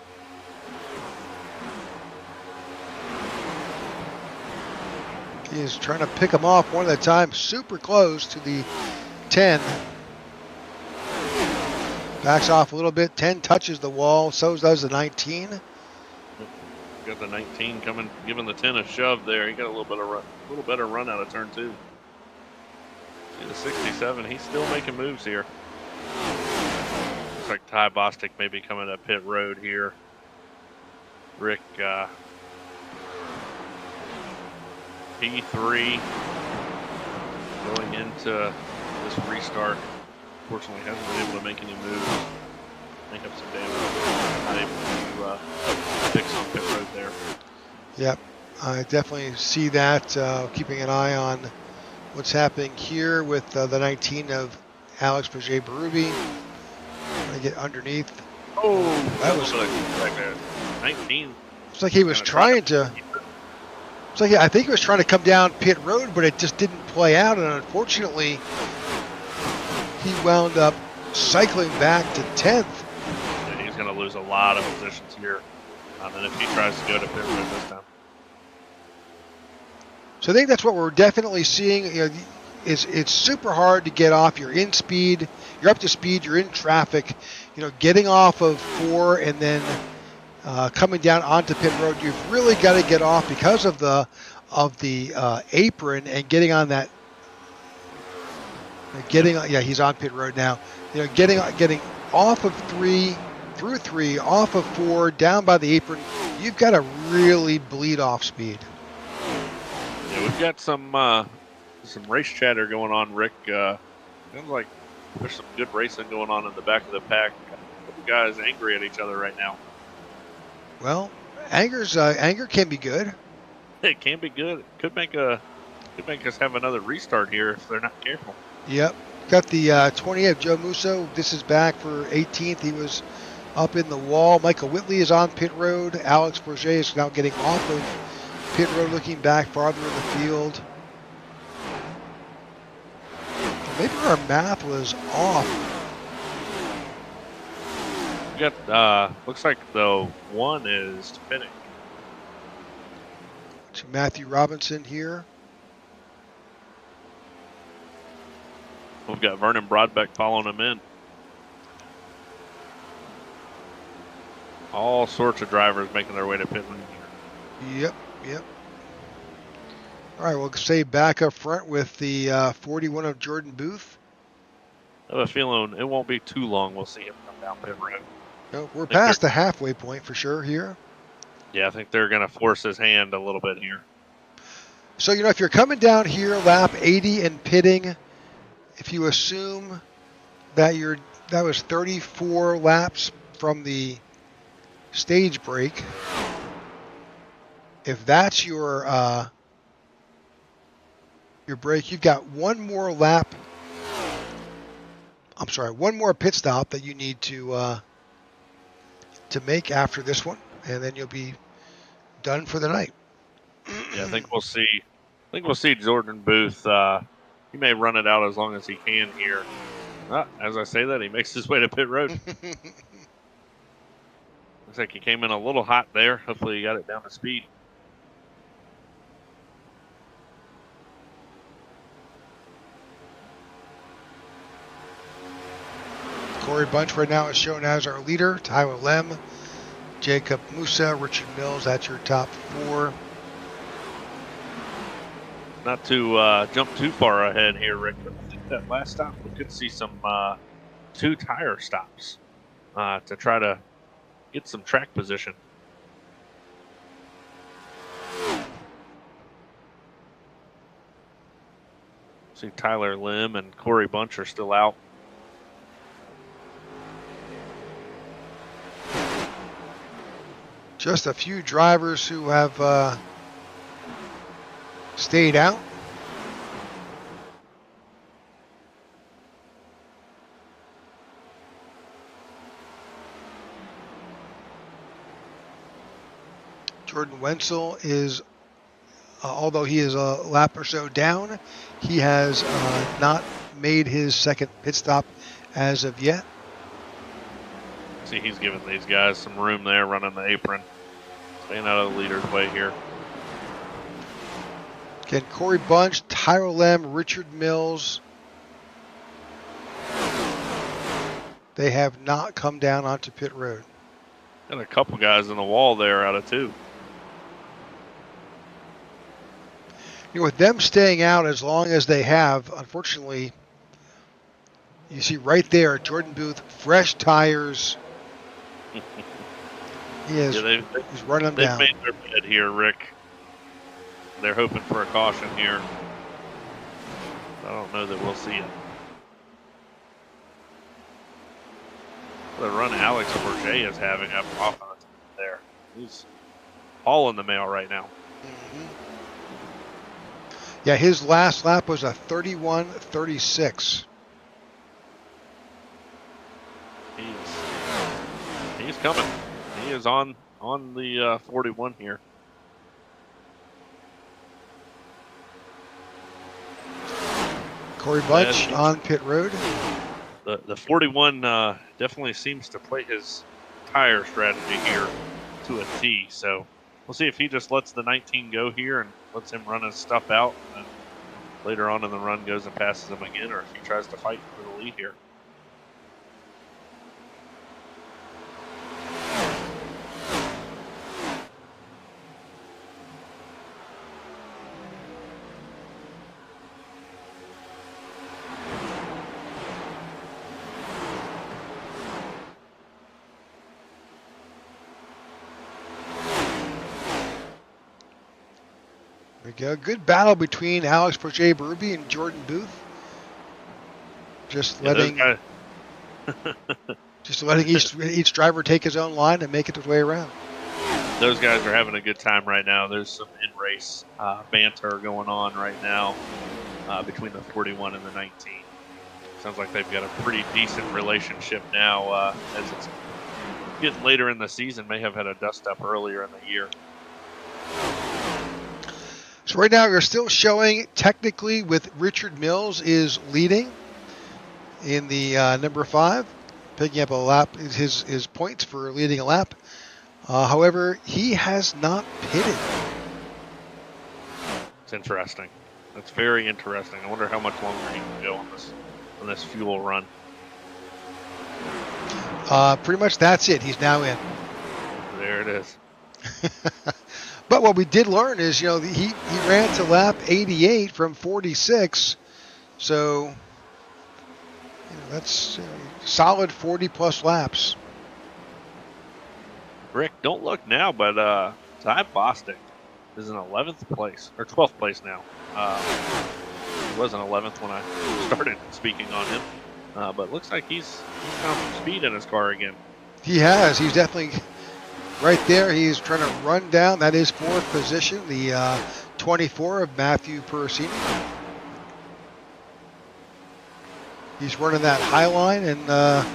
He is trying to pick them off one at a time, super close to the 10. Backs off a little bit. 10 touches the wall. So does the 19. Got the 19 coming, giving the 10 a shove there. He got a little better run out of turn 2. See the 67. He's still making moves here. Looks like Ty Bostic may be coming up pit road here. Rick, P3 going into this restart. Unfortunately, hasn't been able to make any moves. Make up some damage. Not able to fix on pit road there. Yep, I definitely see that. Keeping an eye on what's happening here with the 19 of Alex Paget-Berube. I get underneath. Oh, That was. like a 19. It's like he was trying to. It's like I think he was trying to come down pit road, but it just didn't play out, and unfortunately, he wound up cycling back to 10th. Yeah, he's going to lose a lot of positions here, and if he tries to go to pit road this time. So I think that's what we're definitely seeing. You know, it's super hard to get off. You're in speed. You're up to speed. You're in traffic. You know, getting off of 4 and then coming down onto pit road, you've really got to get off because of the apron and getting on that. Yeah, he's on pit road now. You know, getting off of 3 through 3, off of 4, down by the apron. You've got to really bleed off speed. Yeah, we've got some race chatter going on, Rick. Seems like there's some good racing going on in the back of the pack. A couple guys angry at each other right now. Well, anger can be good. It can be good. It could make us have another restart here if they're not careful. Yep. Got the 28 Joe Musso. This is back for 18th. He was up in the wall. Michael Whitley is on pit road. Alex Bourget is now getting off of pit road, looking back farther in the field. Maybe our math was off. We got looks like the 1 is spinning. To Matthew Robinson here. We've got Vernon Broadbeck following him in. All sorts of drivers making their way to pit lane here. Yep. All right, we'll stay back up front with the 41 of Jordan Booth. I have a feeling it won't be too long we'll see him come down pit road. No, we're past the halfway point for sure here. Yeah, I think they're going to force his hand a little bit here. So, you know, if you're coming down here, lap 80 and pitting, if you assume that that was 34 laps from the stage break, if that's your break, you've got one more lap. I'm sorry, one more pit stop that you need to make after this one, and then you'll be done for the night. Yeah, I think we'll see. Jordan Booth. He may run it out as long as he can here. As I say that, he makes his way to pit road. Looks like he came in a little hot there. Hopefully, he got it down to speed. Corey Bunch right now is shown as our leader. Tyler Lem, Jacob Musa, Richard Mills. That's your top 4. Not to jump too far ahead here, Rick, but I think that last stop we could see some 2 tire stops to try to get some track position. See Tyler Lim and Corey Bunch are still out. Just a few drivers who have stayed out. Jordan Wenzel is, although he is a lap or so down, he has not made his second pit stop as of yet. See, he's giving these guys some room there, running the apron, staying out of the leader's way here. Again, Corey Bunch, Tyler Lem, Richard Mills. They have not come down onto pit road. And a couple guys in the wall there out of 2. You know, with them staying out as long as they have, unfortunately, you see right there, Jordan Booth, fresh tires. He is, he's running them down. They've made their bed here, Rick. They're hoping for a caution here. I don't know that we'll see it. The run Alex Bourget is having up off on the there. hauling the mail right now. Mhm. Yeah, his last lap was a 31:36. He's coming. He is on the 41 here. Corey Butch on pit road. The 41 definitely seems to play his tire strategy here to a T. So we'll see if he just lets the 19 go here and lets him run his stuff out, and later on in the run goes and passes him again, or if he tries to fight for the lead here. There we go. Good battle between Alex Proche-Berube and Jordan Booth. Just letting each driver take his own line and make it his way around. Those guys are having a good time right now. There's some in-race banter going on right now between the 41 and the 19. Sounds like they've got a pretty decent relationship now, as it's getting later in the season. May have had a dust-up earlier in the year. So right now we're still showing technically with Richard Mills is leading in the number 5, picking up a lap, his points for leading a lap. However, he has not pitted. It's interesting. That's very interesting. I wonder how much longer he can go on this fuel run. Pretty much that's it. He's now in. There it is. But what we did learn is, he ran to lap 88 from 46. So that's solid 40-plus laps. Rick, don't look now, but Ty Bostic is in 11th place, or 12th place now. He was in 11th when I started speaking on him. But looks like he's found some speed in his car again. He has. He's definitely right there. He's trying to run down. That is 4th position, the 24 of Matthew Persini. He's running that high line and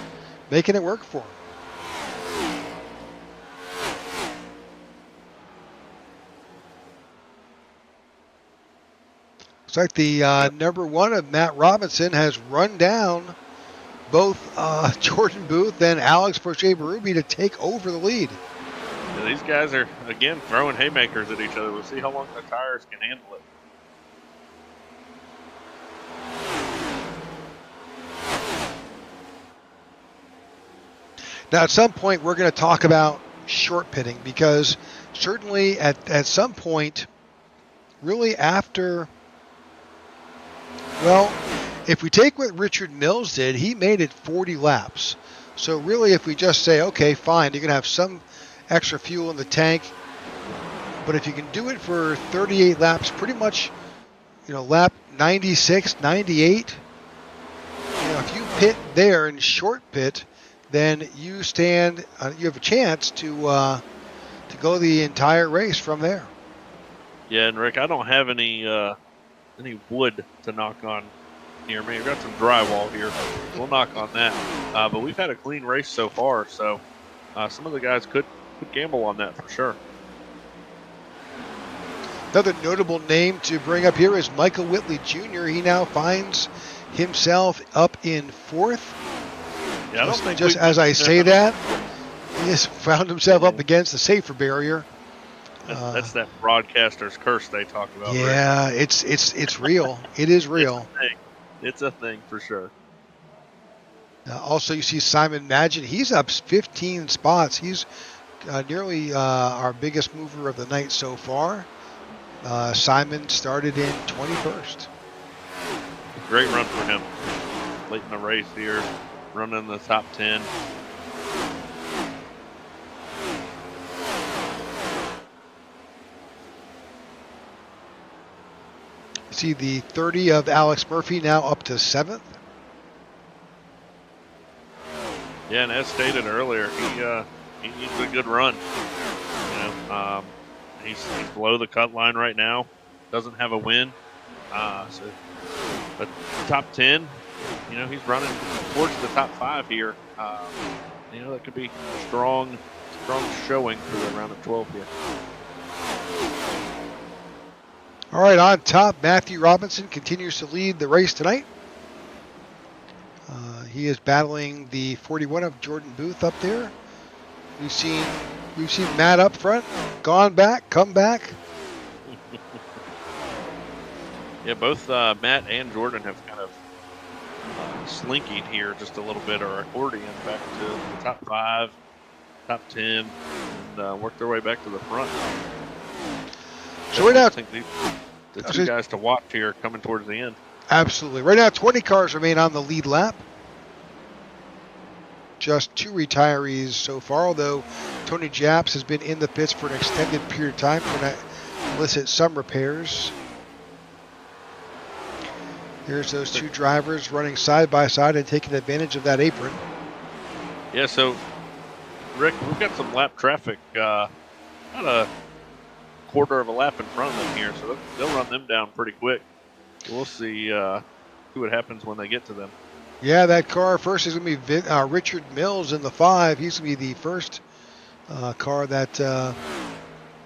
making it work for him. Looks like the number 1 of Matt Robinson has run down both Jordan Booth and Alex Proche-Berube to take over the lead. Yeah, these guys are, again, throwing haymakers at each other. We'll see how long the tires can handle it. Now, at some point, we're going to talk about short pitting, because certainly at some point, really after, well, if we take what Richard Mills did, he made it 40 laps. So really, if we just say, okay, fine, you're going to have some extra fuel in the tank, but if you can do it for 38 laps, pretty much, lap 96, 98, if you pit there and short pit, then you have a chance to go the entire race from there. Yeah, and Rick, I don't have any wood to knock on near me. I've got some drywall here. We'll knock on that. But we've had a clean race so far, so some of the guys could gamble on that for sure. Another notable name to bring up here is Michael Whitley Jr. He now finds himself up in 4th. Yeah, I don't think just as I say that, he has found himself up against the safer barrier. That's that broadcaster's curse they talk about. Yeah, right? it's real. It is real. It's a thing for sure. Also, you see Simon Magin. He's up 15 spots. He's nearly our biggest mover of the night so far. Simon started in 21st. Great run for him. Late in the race here, running in the top 10. See the 30 of Alex Murphy now up to 7th. Yeah, and as stated earlier, he needs a good run. He's below the cut line right now. Doesn't have a win. But top 10, he's running towards the top 5 here. That could be a strong showing for the round of 12 here. All right, on top, Matthew Robinson continues to lead the race tonight. He is battling the 41 of Jordan Booth up there. We've seen Matt up front, gone back, come back. Yeah, both Matt and Jordan have kind of slinkied here just a little bit, or accordion back to the top 5, top 10, and worked their way back to the front. So right now, I think the two guys to watch here coming towards the end. Absolutely. Right now, 20 cars remain on the lead lap. Just 2 retirees so far, although Tony Japs has been in the pits for an extended period of time to elicit some repairs. Here's those 2 drivers running side by side and taking advantage of that apron. Yeah, so, Rick, we've got some lap traffic, about a quarter of a lap in front of them here, so they'll run them down pretty quick. We'll see what happens when they get to them. Yeah, that car first is going to be Richard Mills in the 5. He's going to be the first car that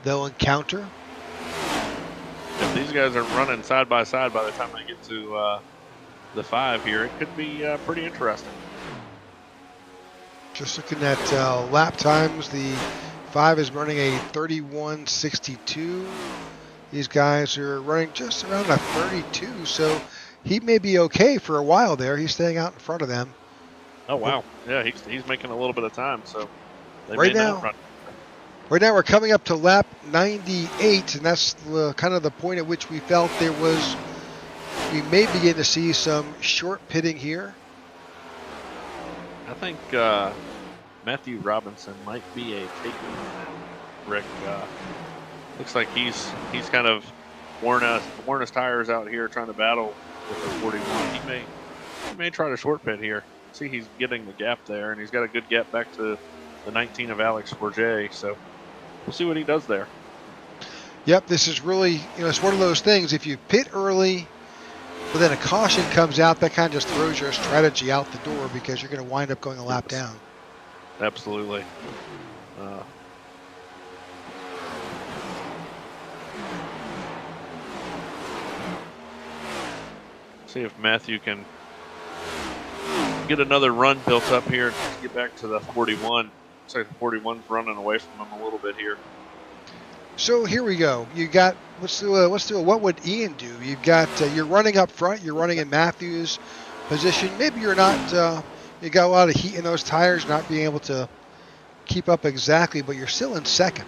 they'll encounter. If these guys are running side by the time they get to the 5 here, it could be pretty interesting. Just looking at lap times, the 5 is running a 31:62. These guys are running just around a 32, so he may be okay for a while there. He's staying out in front of them. Oh, wow. Yeah, he's making a little bit of time, so they right may now, not run. Right now we're coming up to lap 98, and that's kind of the point at which we felt we may begin to see some short pitting here. I think Matthew Robinson might be a taking Rick. Looks like he's kind of worn his tires out here trying to battle with the 41. He may try to short pit here. See, he's getting the gap there, and he's got a good gap back to the 19 of Alex Forget. So we'll see what he does there. Yep, this is really, it's one of those things. If you pit early, but then a caution comes out, that kind of just throws your strategy out the door because you're going to wind up going a lap down. Absolutely. See if Matthew can get another run built up here to get back to the 41. Looks like the 41's running away from him a little bit here. So here we go. You got let's do what would Ian do? You've got you're running up front. You're running in Matthew's position. Maybe you're not. You got a lot of heat in those tires, not being able to keep up exactly, but you're still in second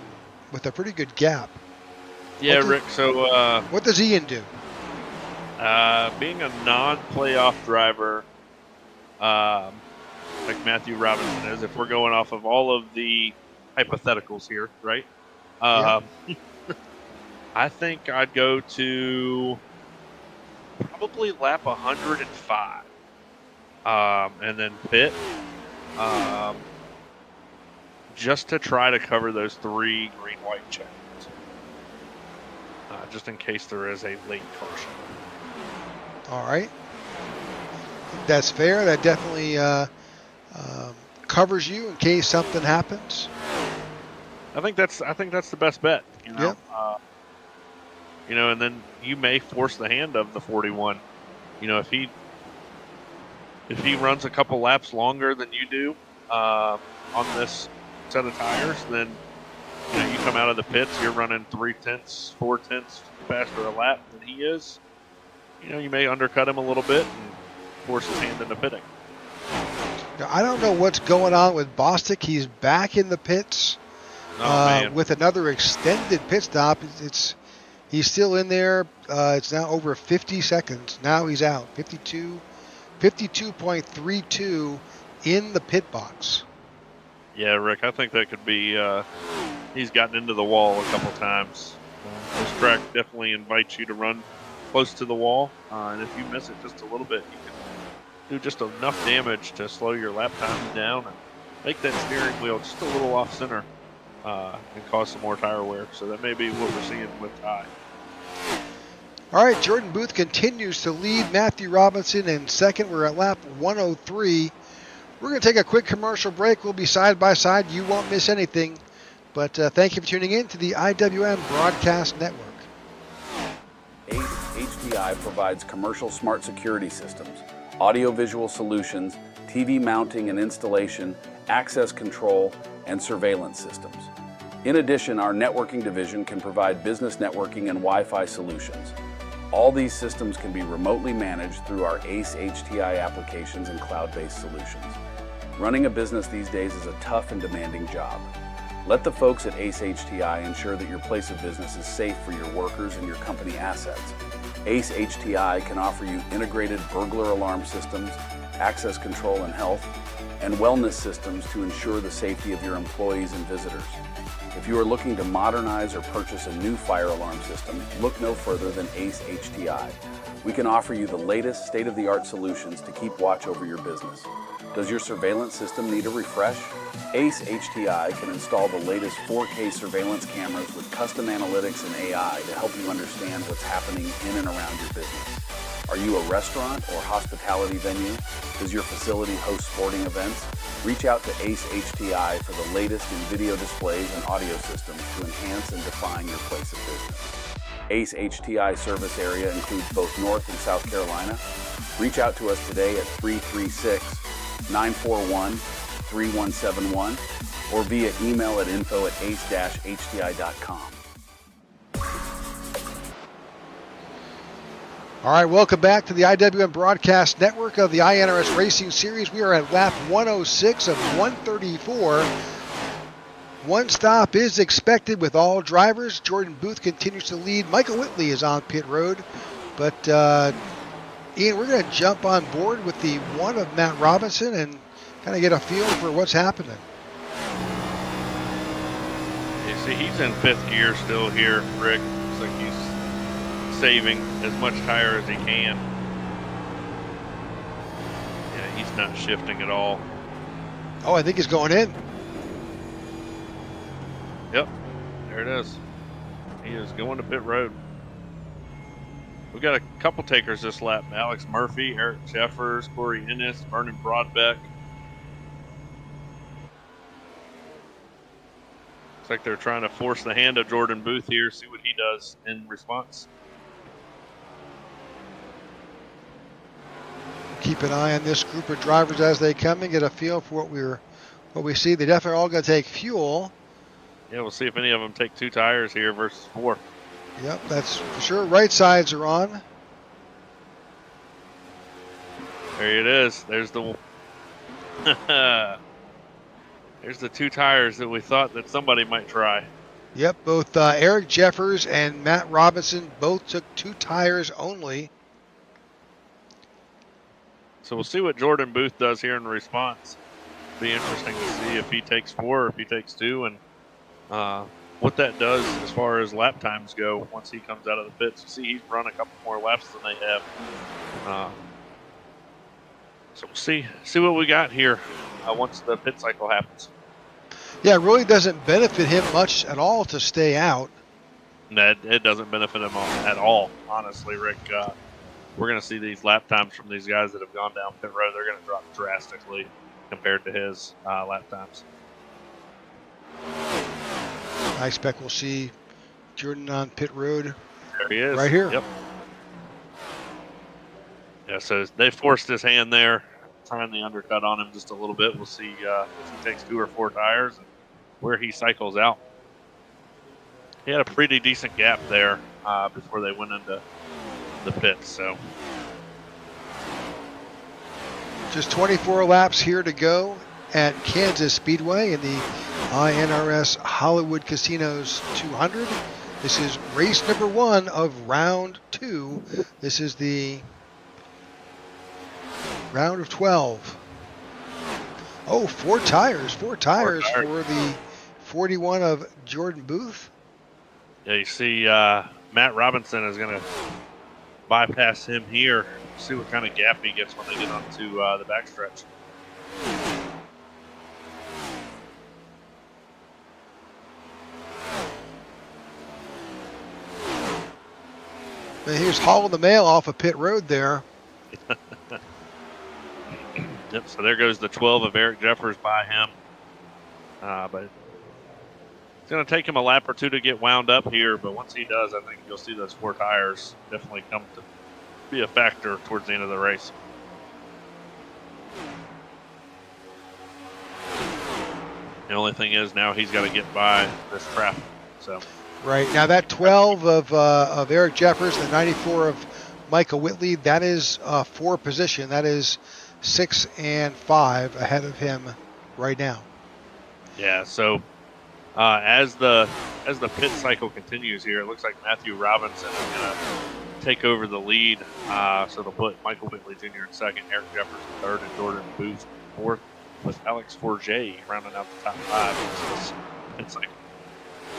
with a pretty good gap. Yeah, Rick. So what does Ian do? Being a non-playoff driver, like Matthew Robinson is, if we're going off of all of the hypotheticals here, right? Yeah. I think I'd go to probably lap 105, and then pit, just to try to cover those 3 green-white checkers, just in case there is a late caution. All right, that's fair. That definitely covers you in case something happens. I think that's the best bet. Yep. And then you may force the hand of the 41. If he runs a couple laps longer than you do on this set of tires, then you come out of the pits, you're running 3/10, 4/10 faster a lap than he is. You may undercut him a little bit and force his hand into pitting. Now, I don't know what's going on with Bostic. He's back in the pits with another extended pit stop. He's still in there. It's now over 50 seconds. Now he's out. 52.32 in the pit box. Yeah, Rick, I think that could be he's gotten into the wall a couple times. This track definitely invites you to run close to the wall, and if you miss it just a little bit, you can do just enough damage to slow your lap time down and make that steering wheel just a little off center. and cause some more tire wear. So that may be what we're seeing with Ty. All right, Jordan Booth continues to lead Matthew Robinson in second. We're at lap 103. We're going to take a quick commercial break. We'll be side by side. You won't miss anything. But thank you for tuning in to the IWM Broadcast Network. ACE HDI provides commercial smart security systems, audiovisual solutions, TV mounting and installation, access control, and surveillance systems. In addition, our networking division can provide business networking and Wi-Fi solutions. All these systems can be remotely managed through our ACE HTI applications and cloud-based solutions. Running a business these days is a tough and demanding job. Let the folks at ACE HTI ensure that your place of business is safe for your workers and your company assets. ACE HTI can offer you integrated burglar alarm systems, access control and health, and wellness systems to ensure the safety of your employees and visitors. If you are looking to modernize or purchase a new fire alarm system, look no further than ACE HTI. We can offer you the latest state-of-the-art solutions to keep watch over your business. Does your surveillance system need a refresh? ACE HTI can install the latest 4K surveillance cameras with custom analytics and AI to help you understand what's happening in and around your business. Are you a restaurant or hospitality venue? Does your facility host sporting events? Reach out to ACE HTI for the latest in video displays and audio systems to enhance and define your place of business. ACE HTI service area includes both North and South Carolina. Reach out to us today at 336-941-3171 or via email at info@ace-hti.com. All right, welcome back to the IWM Broadcast Network of the iNRS Racing Series. We are at lap 106 of 134. One stop is expected with all drivers. Jordan Booth continues to lead. Michael Whitley is on pit road. But, Ian, we're going to jump on board with the one of Matt Robinson and kind of get a feel for what's happening. You see, he's in fifth gear still here, Rick. Looks like he's saving as much tire as he can. Yeah, he's not shifting at all. Oh, I think he's going in. Yep, there it is. He is going to pit road. We've got a couple takers this lap. Alex Murphy, Eric Jeffers, Corey Ennis, Vernon Broadbeck. Looks like they're trying to force the hand of Jordan Booth here, see what he does in response. Keep an eye on this group of drivers as they come and get a feel for what we see. They definitely all going to take fuel. Yeah, we'll see if any of them take 2 tires here versus 4. Yep, that's for sure. Right sides are on. There it is. There's the there's the 2 tires that we thought that somebody might try. Yep, both Eric Jeffers and Matt Robinson both took 2 tires only. So we'll see what Jordan Booth does here in response. Be interesting to see if he takes 4 or if he takes 2 and what that does as far as lap times go once he comes out of the pits. You see he's run a couple more laps than they have. So we'll see what we got here once the pit cycle happens. Yeah, it really doesn't benefit him much at all to stay out. It doesn't benefit him at all, honestly, Rick. We're going to see these lap times from these guys that have gone down pit road. They're going to drop drastically compared to his lap times. I expect we'll see Jordan on pit road. There he is. Right here. Yep. Yeah, so they forced his hand there, trying the undercut on him just a little bit. We'll see if he takes 2 or 4 tires and where he cycles out. He had a pretty decent gap there before they went into the pits. So just 24 laps here to go at Kansas Speedway in the iNRS Hollywood Casinos 200. This is race number 1 of round 2. This is the round of 12. Oh, 4 tires. 4 tires for the 41 of Jordan Booth. Yeah, you see Matt Robinson is going to bypass him here. See what kind of gap he gets when they get onto the backstretch. And he was hauling the mail off of pit road there. Yep, so there goes the 12 of Eric Jeffers by him. But it's going to take him a lap or two to get wound up here, but once he does, I think you'll see those 4 tires definitely come to be a factor towards the end of the race. The only thing is now he's got to get by this traffic. So Right. Now that 12 of Eric Jeffers, the 94 of Michael Whitley, that is 4 position. That is 6 and 5 ahead of him right now. yeah, so as the pit cycle continues here, it looks like Matthew Robinson is going to take over the lead. So they'll put Michael Whitley Jr. in second, Eric Jeffers in third, and Jordan Booth fourth, with Alex Forget rounding out the top 5 in this pit cycle.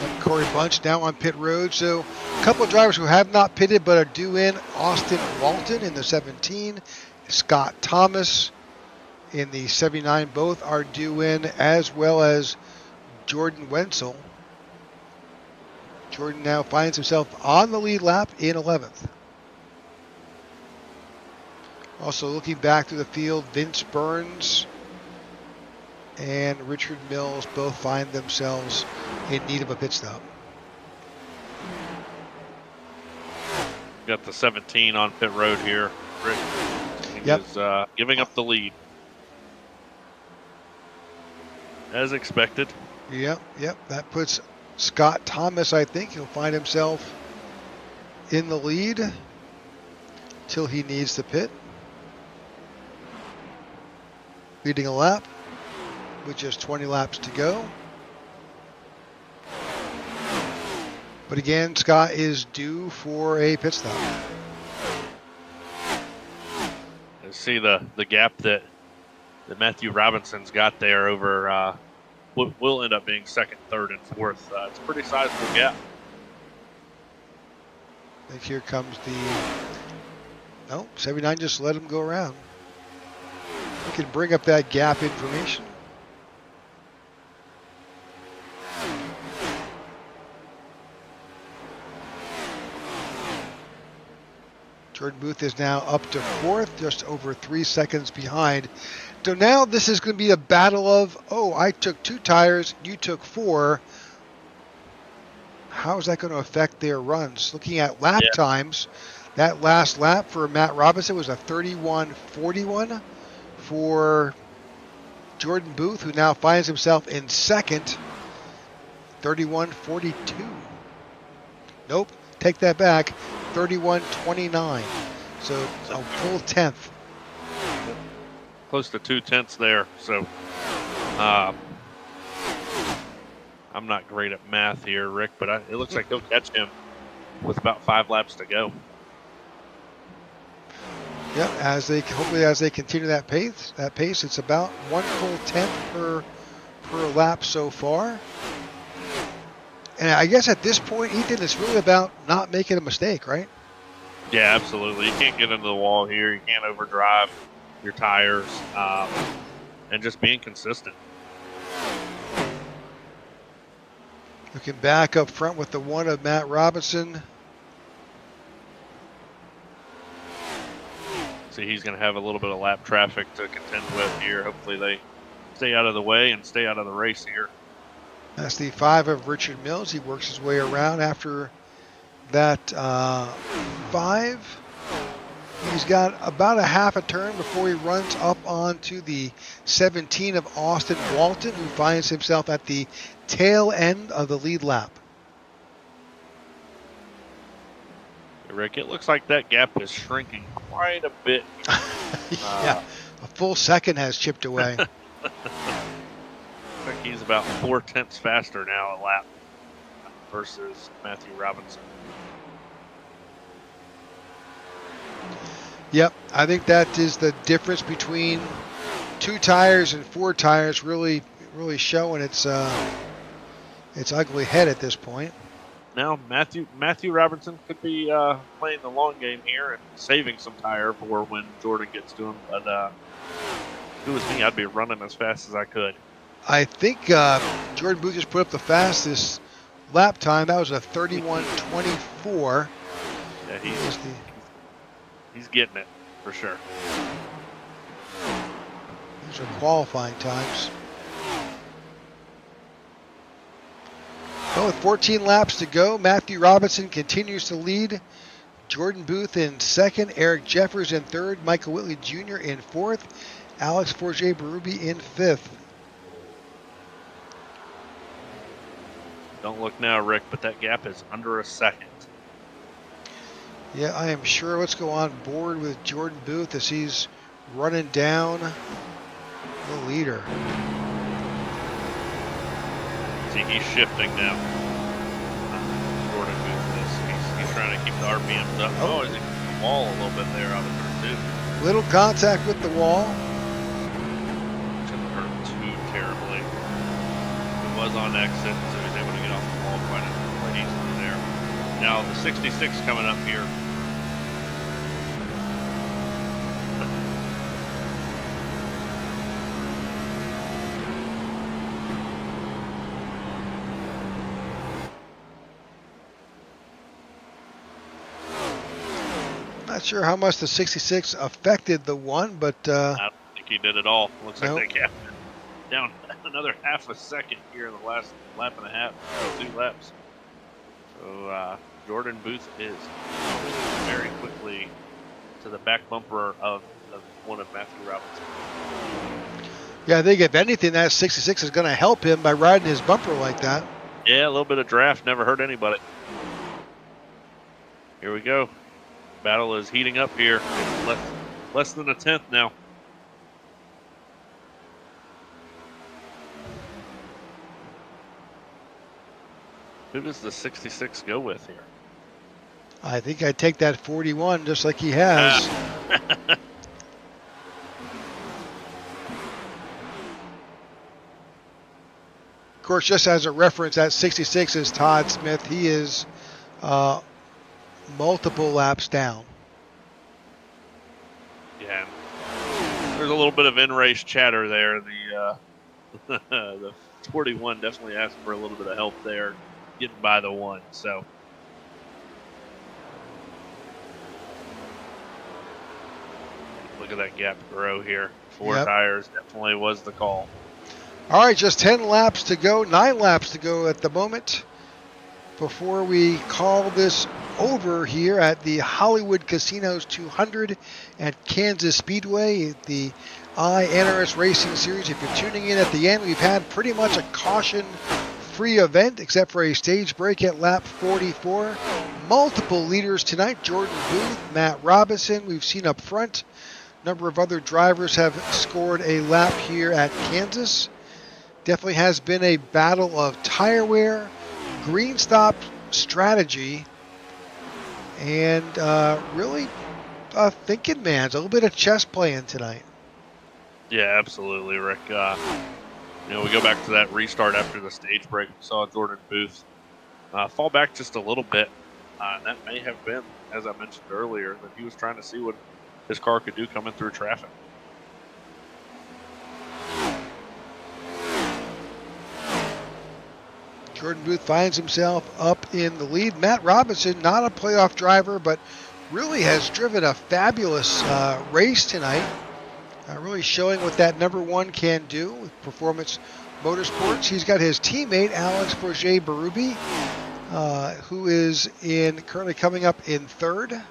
And Corey Bunch now on pit road. So a couple of drivers who have not pitted but are due in. Austin Walton in the 17. Scott Thomas in the 79. Both are due in, as well as Jordan Wenzel. Jordan now finds himself on the lead lap in 11th. Also looking back through the field, Vince Burns and Richard Mills both find themselves in need of a pit stop. Got the 17 on pit road here. Rick Yep. is giving up the lead. As expected. Yep. That puts Scott Thomas, I think. He'll find himself in the lead till he needs to pit. Leading a lap with just 20 laps to go. But again, Scott is due for a pit stop. You see the gap that Matthew Robinson's got there over will end up being second, third, and fourth. It's a pretty sizable gap. I think here comes the... No, 79 just let him go around. We can bring up that gap information. Jordan Booth is now up to 4th, just over 3 seconds behind. So now this is going to be a battle of, oh, I took 2 tires, you took 4. How is that going to affect their runs? Looking at lap times, that last lap for Matt Robinson was a 31:41. For Jordan Booth, who now finds himself in second, 31:42. Nope, take that back, 31:29. So a full 10th. Close to 2/10 there. So I'm not great at math here, Rick, but it looks like he'll catch him with about 5 laps to go. Yep, hopefully as they continue that pace, it's about 1 full 10th per lap so far. And I guess at this point, Ethan, it's really about not making a mistake, right? Yeah, absolutely. You can't get into the wall here. You can't overdrive your tires, and just being consistent. Looking back up front with the 1 of Matt Robinson. See, he's going to have a little bit of lap traffic to contend with here. Hopefully they stay out of the way and stay out of the race here. That's the 5 of Richard Mills. He works his way around after that 5. He's got about a half a turn before he runs up onto the 17 of Austin Walton, who finds himself at the tail end of the lead lap. Rick, it looks like that gap is shrinking quite a bit. Yeah, a full second has chipped away. I think he's about 4/10 faster now a lap versus Matthew Robinson. Yep, I think that is the difference between 2 tires and 4 tires, really showing its ugly head at this point. Now Matthew Robinson could be playing the long game here and saving some tire for when Jordan gets to him. But if it was me, I'd be running as fast as I could. I think Jordan Booth just put up the fastest lap time. That was a 31:24. Yeah, Here's he's getting it for sure. these are qualifying times. Well, with 14 laps to go, Matthew Robinson continues to lead. Jordan Booth in second, Eric Jeffers in third, Michael Whitley Jr. in fourth, Alex Forget-Berube in fifth. Don't look now, Rick, but that gap is under a second. Yeah, I am sure. Let's go on board with Jordan Booth as he's running down the leader. See, he's shifting now. Jordan Booth is. He's trying to keep the RPMs up. Oh, he's hitting the wall a little bit there out of turn 2. Little contact with the wall. Shouldn't hurt too terribly. It was on exit, so he's able to get off the wall quite easily there. Now the 66 coming up here. Not sure how much the 66 affected the one, but I don't think he did at all. Looks Nope. like they gapped down another half a second here in the last lap and a half, 2 laps. So Jordan Booth is very quickly to the back bumper of one of Matthew Robinson. yeah, I think if anything, that 66 is going to help him by riding his bumper like that. Yeah, a little bit of draft never hurt anybody. Here we go. Battle is heating up here. It's less than a tenth now. Who does the 66 go with here? I think I'd take that 41 just like he has. Of course, just as a reference, that 66 is Todd Smith. He is multiple laps down. Yeah. There's a little bit of in-race chatter there. The 41 definitely asked for a little bit of help there, getting by the 1. So look at that gap grow here. 4 tires definitely was the call. All right, just 10 laps to go, 9 laps to go at the moment before we call this over here at the Hollywood Casinos 200 at Kansas Speedway, the iNRS Racing Series. If you're tuning in at the end, we've had pretty much a caution-free event except for a stage break at lap 44. Multiple leaders tonight: Jordan Booth, Matt Robinson. We've seen up front a number of other drivers have scored a lap here at Kansas. Definitely has been a battle of tire wear, green stop strategy, and really thinking man's a little bit of chess playing tonight. Yeah, absolutely, Rick. We go back to that restart after the stage break. We saw Jordan Booth fall back just a little bit. And that may have been, as I mentioned earlier, that he was trying to see what his car could do coming through traffic. Jordan Booth finds himself up in the lead. Matt Robinson, not a playoff driver, but really has driven a fabulous race tonight. Really showing what that number 1 can do with Performance Motorsports. He's got his teammate, Alex Forget-Berube, who is currently coming up in 3rd.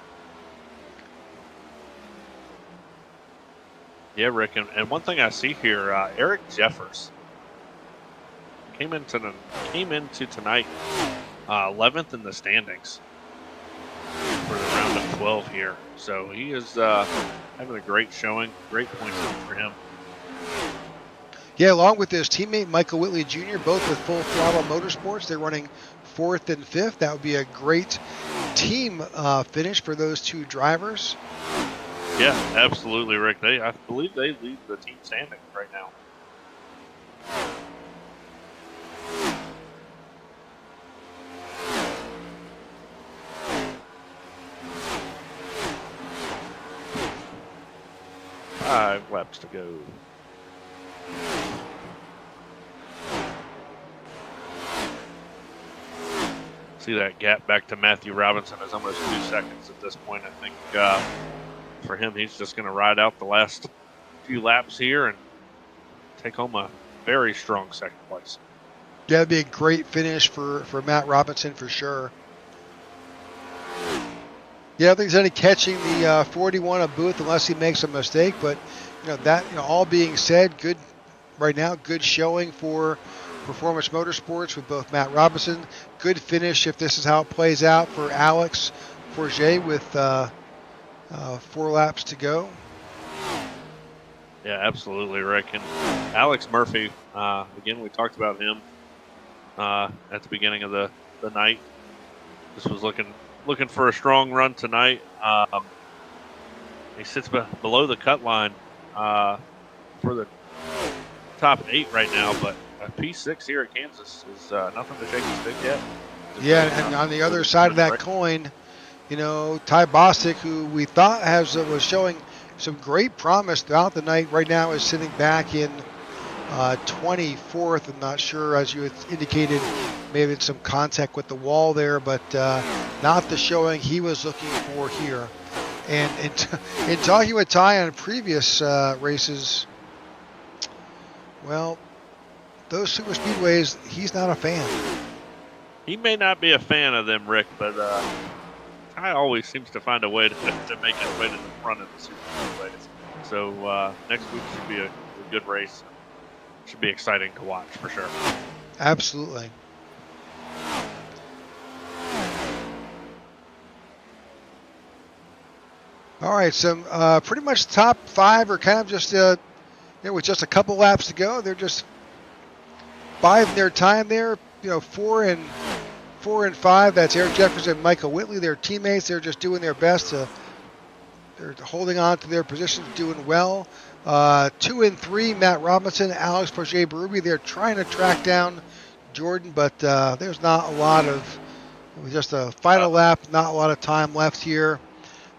Yeah, Rick, and one thing I see here, Eric Jeffers came into tonight 11th in the standings for the round of 12 here. So he is having a great showing, great points for him. Yeah, along with his teammate Michael Whitley Jr., both with Full Throttle Motorsports. They're running 4th and 5th. That would be a great team finish for those 2 drivers. Yeah, absolutely, Rick. I believe they lead the team standing right now. Five laps to go. See that gap back to Matthew Robinson is almost 2 seconds at this point. I think for him, he's just going to ride out the last few laps here and take home a very strong second place. Yeah, it'd be a great finish for Matt Robinson for sure. Yeah, I don't think there's any catching the 41 of Booth unless he makes a mistake. But all being said, good right now. Good showing for Performance Motorsports with both Matt Robinson. Good finish if this is how it plays out for Alex Forget with 4 laps to go. Yeah, absolutely, Rick. And Alex Murphy, again, we talked about him at the beginning of the night. This was looking for a strong run tonight. He sits below the cut line for the top 8 right now, but a P6 here at Kansas is nothing to shake a stick at. Yeah, and on the other side of that coin, Ty Bostic, who we thought was showing some great promise throughout the night, right now is sitting back in 24th. I'm not sure, as you had indicated, maybe it's some contact with the wall there, but not the showing he was looking for here. And in talking with Ty on previous races, well, those super speedways, he's not a fan. He may not be a fan of them, Rick, but Ty always seems to find a way to make his way to the front of the super speedways. So next week should be a good race. Should be exciting to watch for sure. Absolutely. All right, some pretty much top 5 are kind of just with just a couple laps to go. They're just biding their time there. 4 and 5. That's Eric Jeffers and Michael Whitley. Their teammates. They're just doing their best they're holding on to their positions, doing well. 2 and 3, Matt Robinson, Alex Forget-Berube. They're trying to track down Jordan, but there's not a lot of, just a final lap, not a lot of time left here.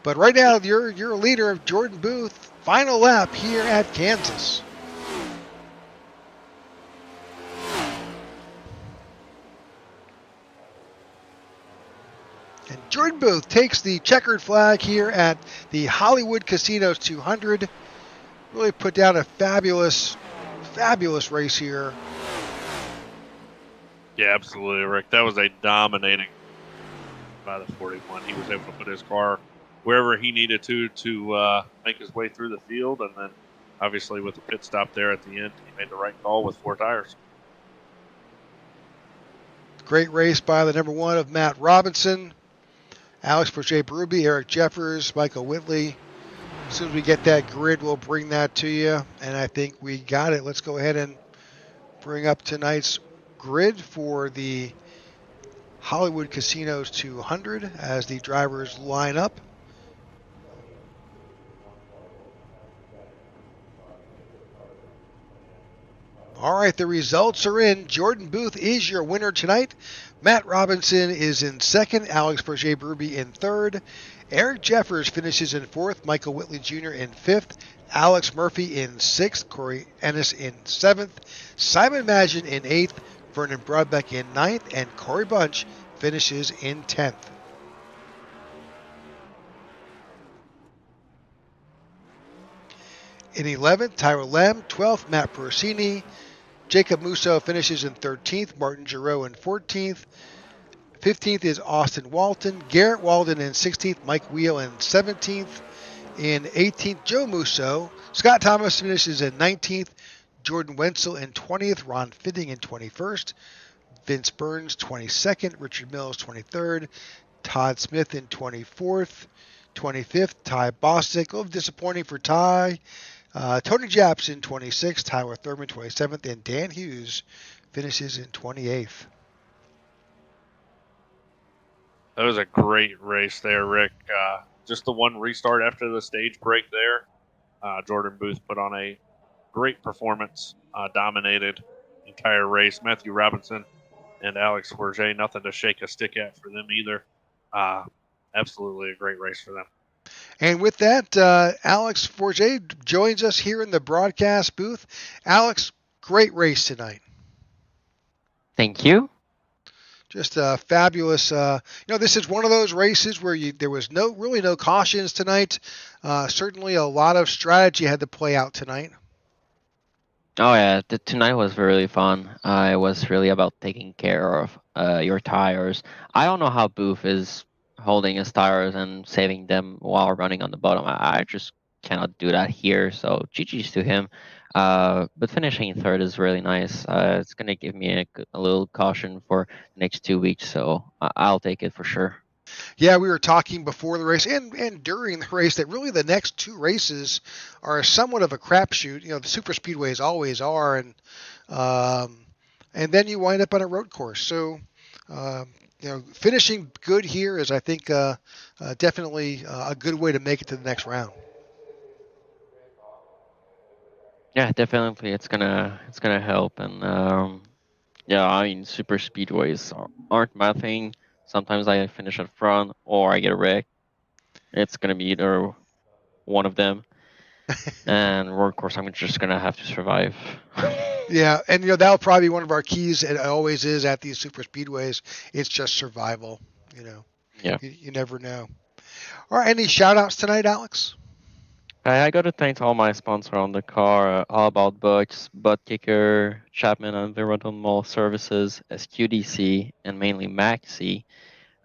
But right now, your leader, Jordan Booth, final lap here at Kansas. And Jordan Booth takes the checkered flag here at the Hollywood Casinos 200. Really put down a fabulous race here. Yeah, absolutely, Rick. That was a dominating by the 41. He was able to put his car wherever he needed to make his way through the field, and then obviously with the pit stop there at the end, he made the right call with 4 tires. Great race by the number 1 of Matt Robinson, Alex Forget-Berube, Eric Jeffers, Michael Whitley. As soon as we get that grid, we'll bring that to you, and I think we got it. Let's go ahead and bring up tonight's grid for the Hollywood Casinos 200 as the drivers line up. All right, the results are in. Jordan Booth is your winner tonight. Matt Robinson is in second. Alex Forget-Berube in third. Eric Jeffers finishes in fourth. Michael Whitley Jr. in fifth. Alex Murphy in sixth. Corey Ennis in seventh. Simon Magin in eighth. Vernon Broadbeck in ninth. And Corey Bunch finishes in 10th. In 11th, Tyra Lem. 12th, Matt Persini. Jacob Musso finishes in 13th. Martin Giroux in 14th. 15th is Austin Walton. Garrett Walden in 16th. Mike Wheel in 17th. In 18th, Joe Musso. Scott Thomas finishes in 19th. Jordan Wenzel in 20th. Ron Fitting in 21st. Vince Burns 22nd. Richard Mills 23rd. Todd Smith in 24th. 25th, Ty Bostic. A little disappointing for Ty. Tony Japs in 26th, Tyler Thurman 27th, and Dan Hughes finishes in 28th. That was a great race there, Rick. Just the one restart after the stage break there. Jordan Booth put on a great performance, dominated the entire race. Matthew Robinson and Alex Forget, nothing to shake a stick at for them either. Absolutely a great race for them. And with that, Alex Forget joins us here in the broadcast booth. Alex, great race tonight. Thank you. Just fabulous. This is one of those races where there was really no cautions tonight. Certainly a lot of strategy had to play out tonight. Oh yeah, tonight was really fun. It was really about taking care of your tires. I don't know how Booth is holding his tires and saving them while running on the bottom. I just cannot do that here. So GG's to him. But finishing third is really nice. It's gonna give me a little caution for the next 2 weeks. So I'll take it for sure. Yeah, we were talking before the race and during the race that really the next two races are somewhat of a crapshoot. The super speedways always are, and then you wind up on a road course. So, finishing good here is, I think, definitely a good way to make it to the next round. Yeah, definitely. It's gonna help, and yeah, I mean, super speedways aren't my thing. Sometimes I finish at front or I get wrecked. It's gonna be either one of them. And road course, I'm just gonna have to survive. Yeah, and that'll probably be one of our keys. It always is at these super speedways. It's just survival. Yeah. You never know. All right, any shout outs tonight, Alex? I got to thank all my sponsors on the car, All About Butts, Butt Kicker, Chapman Environmental Services, SQDC, and mainly Maxi.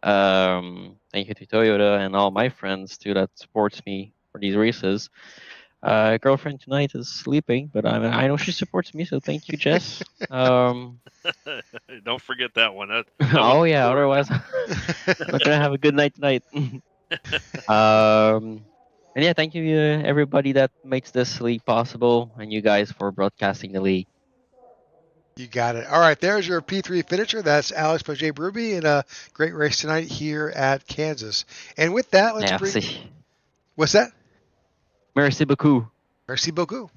Thank you to Toyota and all my friends too that supports me for these races. Girlfriend tonight is sleeping, but I know she supports me, so thank you, Jess. Don't forget that one. That Oh yeah, otherwise I'm not gonna have a good night tonight. And yeah, thank you everybody that makes this league possible, and you guys for broadcasting the league. You got it. All right, there's your P3 finisher. That's Alex Paget-Bruby in a great race tonight here at Kansas. And with that, let's bring. Merci. What's that? Merci beaucoup. Merci beaucoup.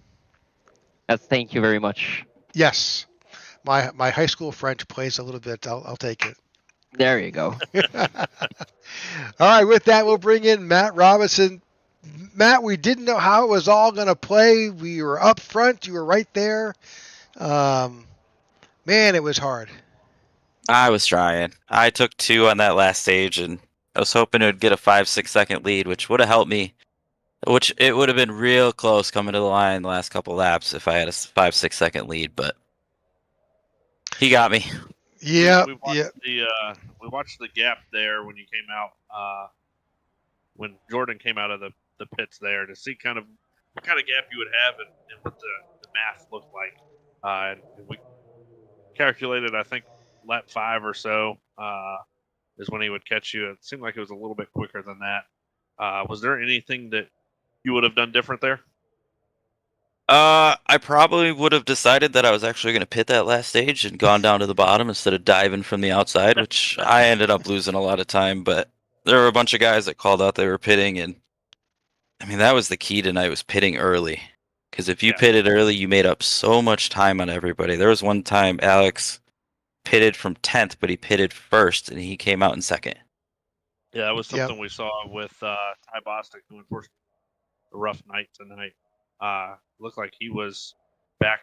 Thank you very much. Yes, my high school French plays a little bit. I'll take it. There you go. All right, with that, we'll bring in Matt Robinson. Matt, we didn't know how it was all going to play. We were up front. You were right there. Man, it was hard. I was trying. I took 2 on that last stage, and I was hoping it would get a 5-6 second lead, which would have helped me. Which it would have been real close coming to the line the last couple laps if I had a 5-6 second lead, but he got me. Yeah, we watched the gap there when you came out. When Jordan came out of the pits there to see kind of what kind of gap you would have and what the math looked like. And we calculated, I think, lap 5 or so is when he would catch you. It seemed like it was a little bit quicker than that. Was there anything that you would have done different there? I probably would have decided that I was actually going to pit that last stage and gone down to the bottom instead of diving from the outside, which I ended up losing a lot of time. But there were a bunch of guys that called out they were pitting, and I mean, that was the key tonight, was pitting early. Because if you pitted early, you made up so much time on everybody. There was one time Alex pitted from 10th, but he pitted first, and he came out in second. Yeah, that was something we saw with Ty Bostic, who unfortunately had a rough night tonight. Looked like he was back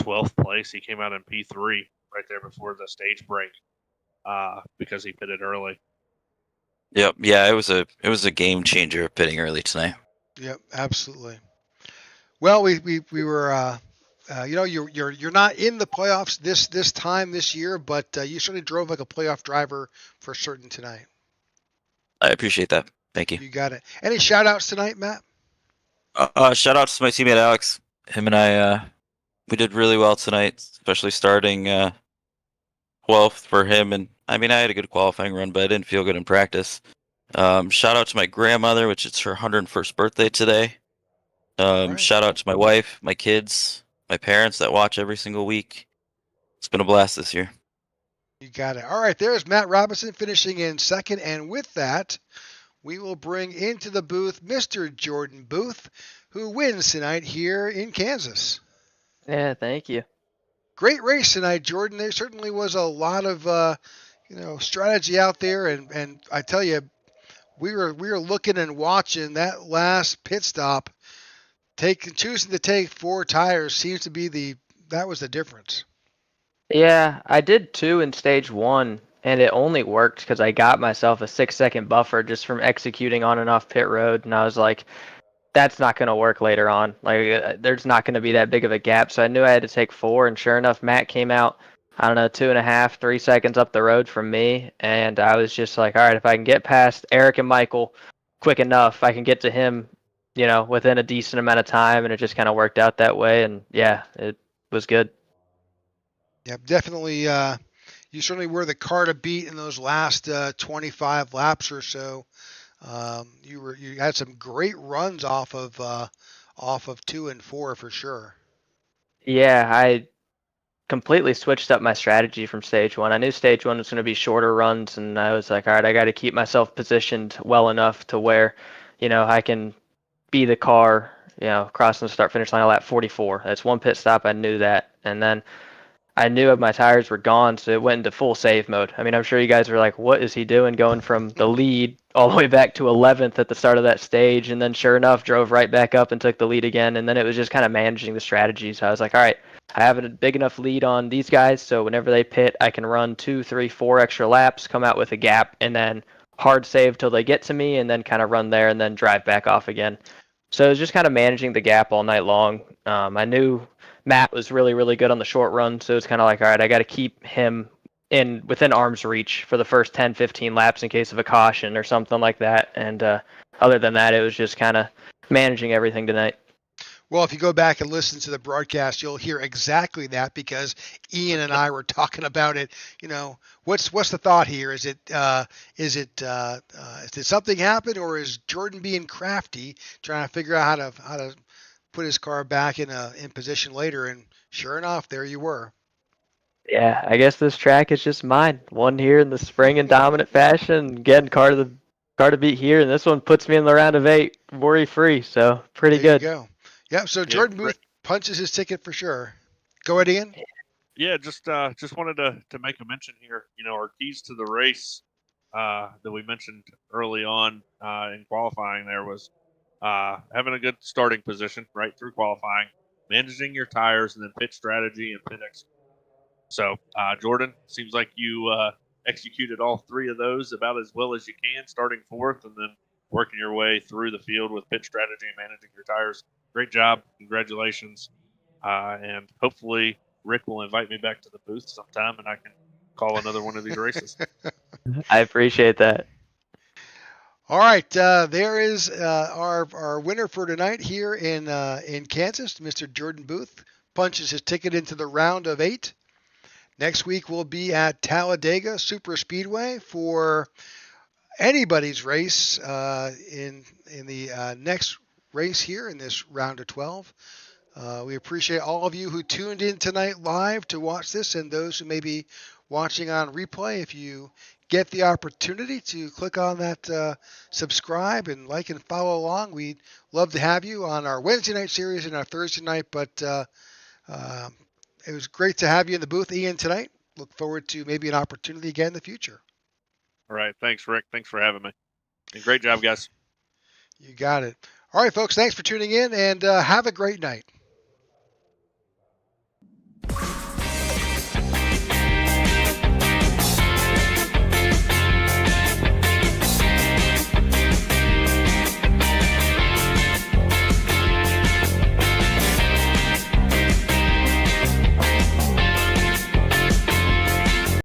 12th place. He came out in P3 right there before the stage break because he pitted early. Yep. Yeah, it was a game changer pitting early tonight. Yep, absolutely. Well, we were you're not in the playoffs this time this year, but you certainly drove like a playoff driver for certain tonight. I appreciate that. Thank you. You got it. Any shout outs tonight, Matt? Shout out to my teammate Alex. Him and I, we did really well tonight, especially starting 12th for him. And I mean, I had a good qualifying run, but I didn't feel good in practice. Shout out to my grandmother, which it's her 101st birthday today. Right. Shout out to my wife, my kids, my parents that watch every single week. It's been a blast this year. You got it. All right, there's Matt Robinson finishing in second. And with that, we will bring into the booth Mr. Jordan Booth, who wins tonight here in Kansas. Yeah, thank you. Great race tonight, Jordan. There certainly was a lot of strategy out there, and I tell you, we were looking and watching that last pit stop. Choosing to take 4 tires seems to be that was the difference. Yeah, I did 2 in stage 1, and it only worked because I got myself a 6-second buffer just from executing on and off pit road, and I was like, that's not going to work later on. Like, there's not going to be that big of a gap, so I knew I had to take 4, and sure enough, Matt came out, I don't know, 2.5, 3 seconds up the road from me, and I was just like, all right, if I can get past Eric and Michael quick enough, I can get to him, within a decent amount of time, and it just kind of worked out that way, and yeah, it was good. Yeah, definitely. You certainly were the car to beat in those last 25 laps or so. You had some great runs off of 2 and 4 for sure. Yeah, I completely switched up my strategy from stage 1. I knew stage 1 was going to be shorter runs, and I was like, all right, I got to keep myself positioned well enough to where, I can be the car, crossing the start finish line at lap 44. That's one pit stop. I knew that. And then I knew my tires were gone, so it went into full save mode. I mean, I'm sure you guys were like, what is he doing going from the lead all the way back to 11th at the start of that stage? And then sure enough, drove right back up and took the lead again. And then it was just kind of managing the strategy. So I was like, all right, I have a big enough lead on these guys, so whenever they pit, I can run 2, 3, 4 extra laps, come out with a gap, and then hard save till they get to me, and then kind of run there and then drive back off again. So it was just kind of managing the gap all night long. I knew Matt was really, really good on the short run, so it's kind of like, all right, I got to keep him within arm's reach for the first 10, 15 laps in case of a caution or something like that. And other than that, it was just kind of managing everything tonight. Well, if you go back and listen to the broadcast, you'll hear exactly that because Ian and I were talking about it. What's the thought here? Did something happen, or is Jordan being crafty, trying to figure out how to put his car back in position later? And sure enough, there you were. Yeah, I guess this track is just mine. One here in the spring in dominant fashion, getting car to beat here, and this one puts me in the round of 8 worry free. So pretty There you good. go. Yep. So Jordan Booth punches his ticket for sure. Go ahead, Ian. Yeah, just wanted to make a mention here. Our keys to the race that we mentioned early on in qualifying there was having a good starting position right through qualifying, managing your tires, and then pit strategy and pit execution. So, Jordan, seems like you executed all 3 of those about as well as you can, starting 4th and then working your way through the field with pit strategy and managing your tires. Great job. Congratulations. And hopefully Rick will invite me back to the booth sometime and I can call another one of these races. I appreciate that. All right, there is our winner for tonight here in Kansas. Mr. Jordan Booth punches his ticket into the round of 8. Next week we'll be at Talladega Super Speedway for anybody's race in the next race here in this round of 12. We appreciate all of you who tuned in tonight live to watch this, and those who may be watching on replay. If you get the opportunity to click on that subscribe and like and follow along, we'd love to have you on our Wednesday night series and our Thursday night. But it was great to have you in the booth, Ian, tonight. Look forward to maybe an opportunity again in the future. All right. Thanks, Rick. Thanks for having me. And great job, guys. You got it. All right, folks. Thanks for tuning in, and have a great night.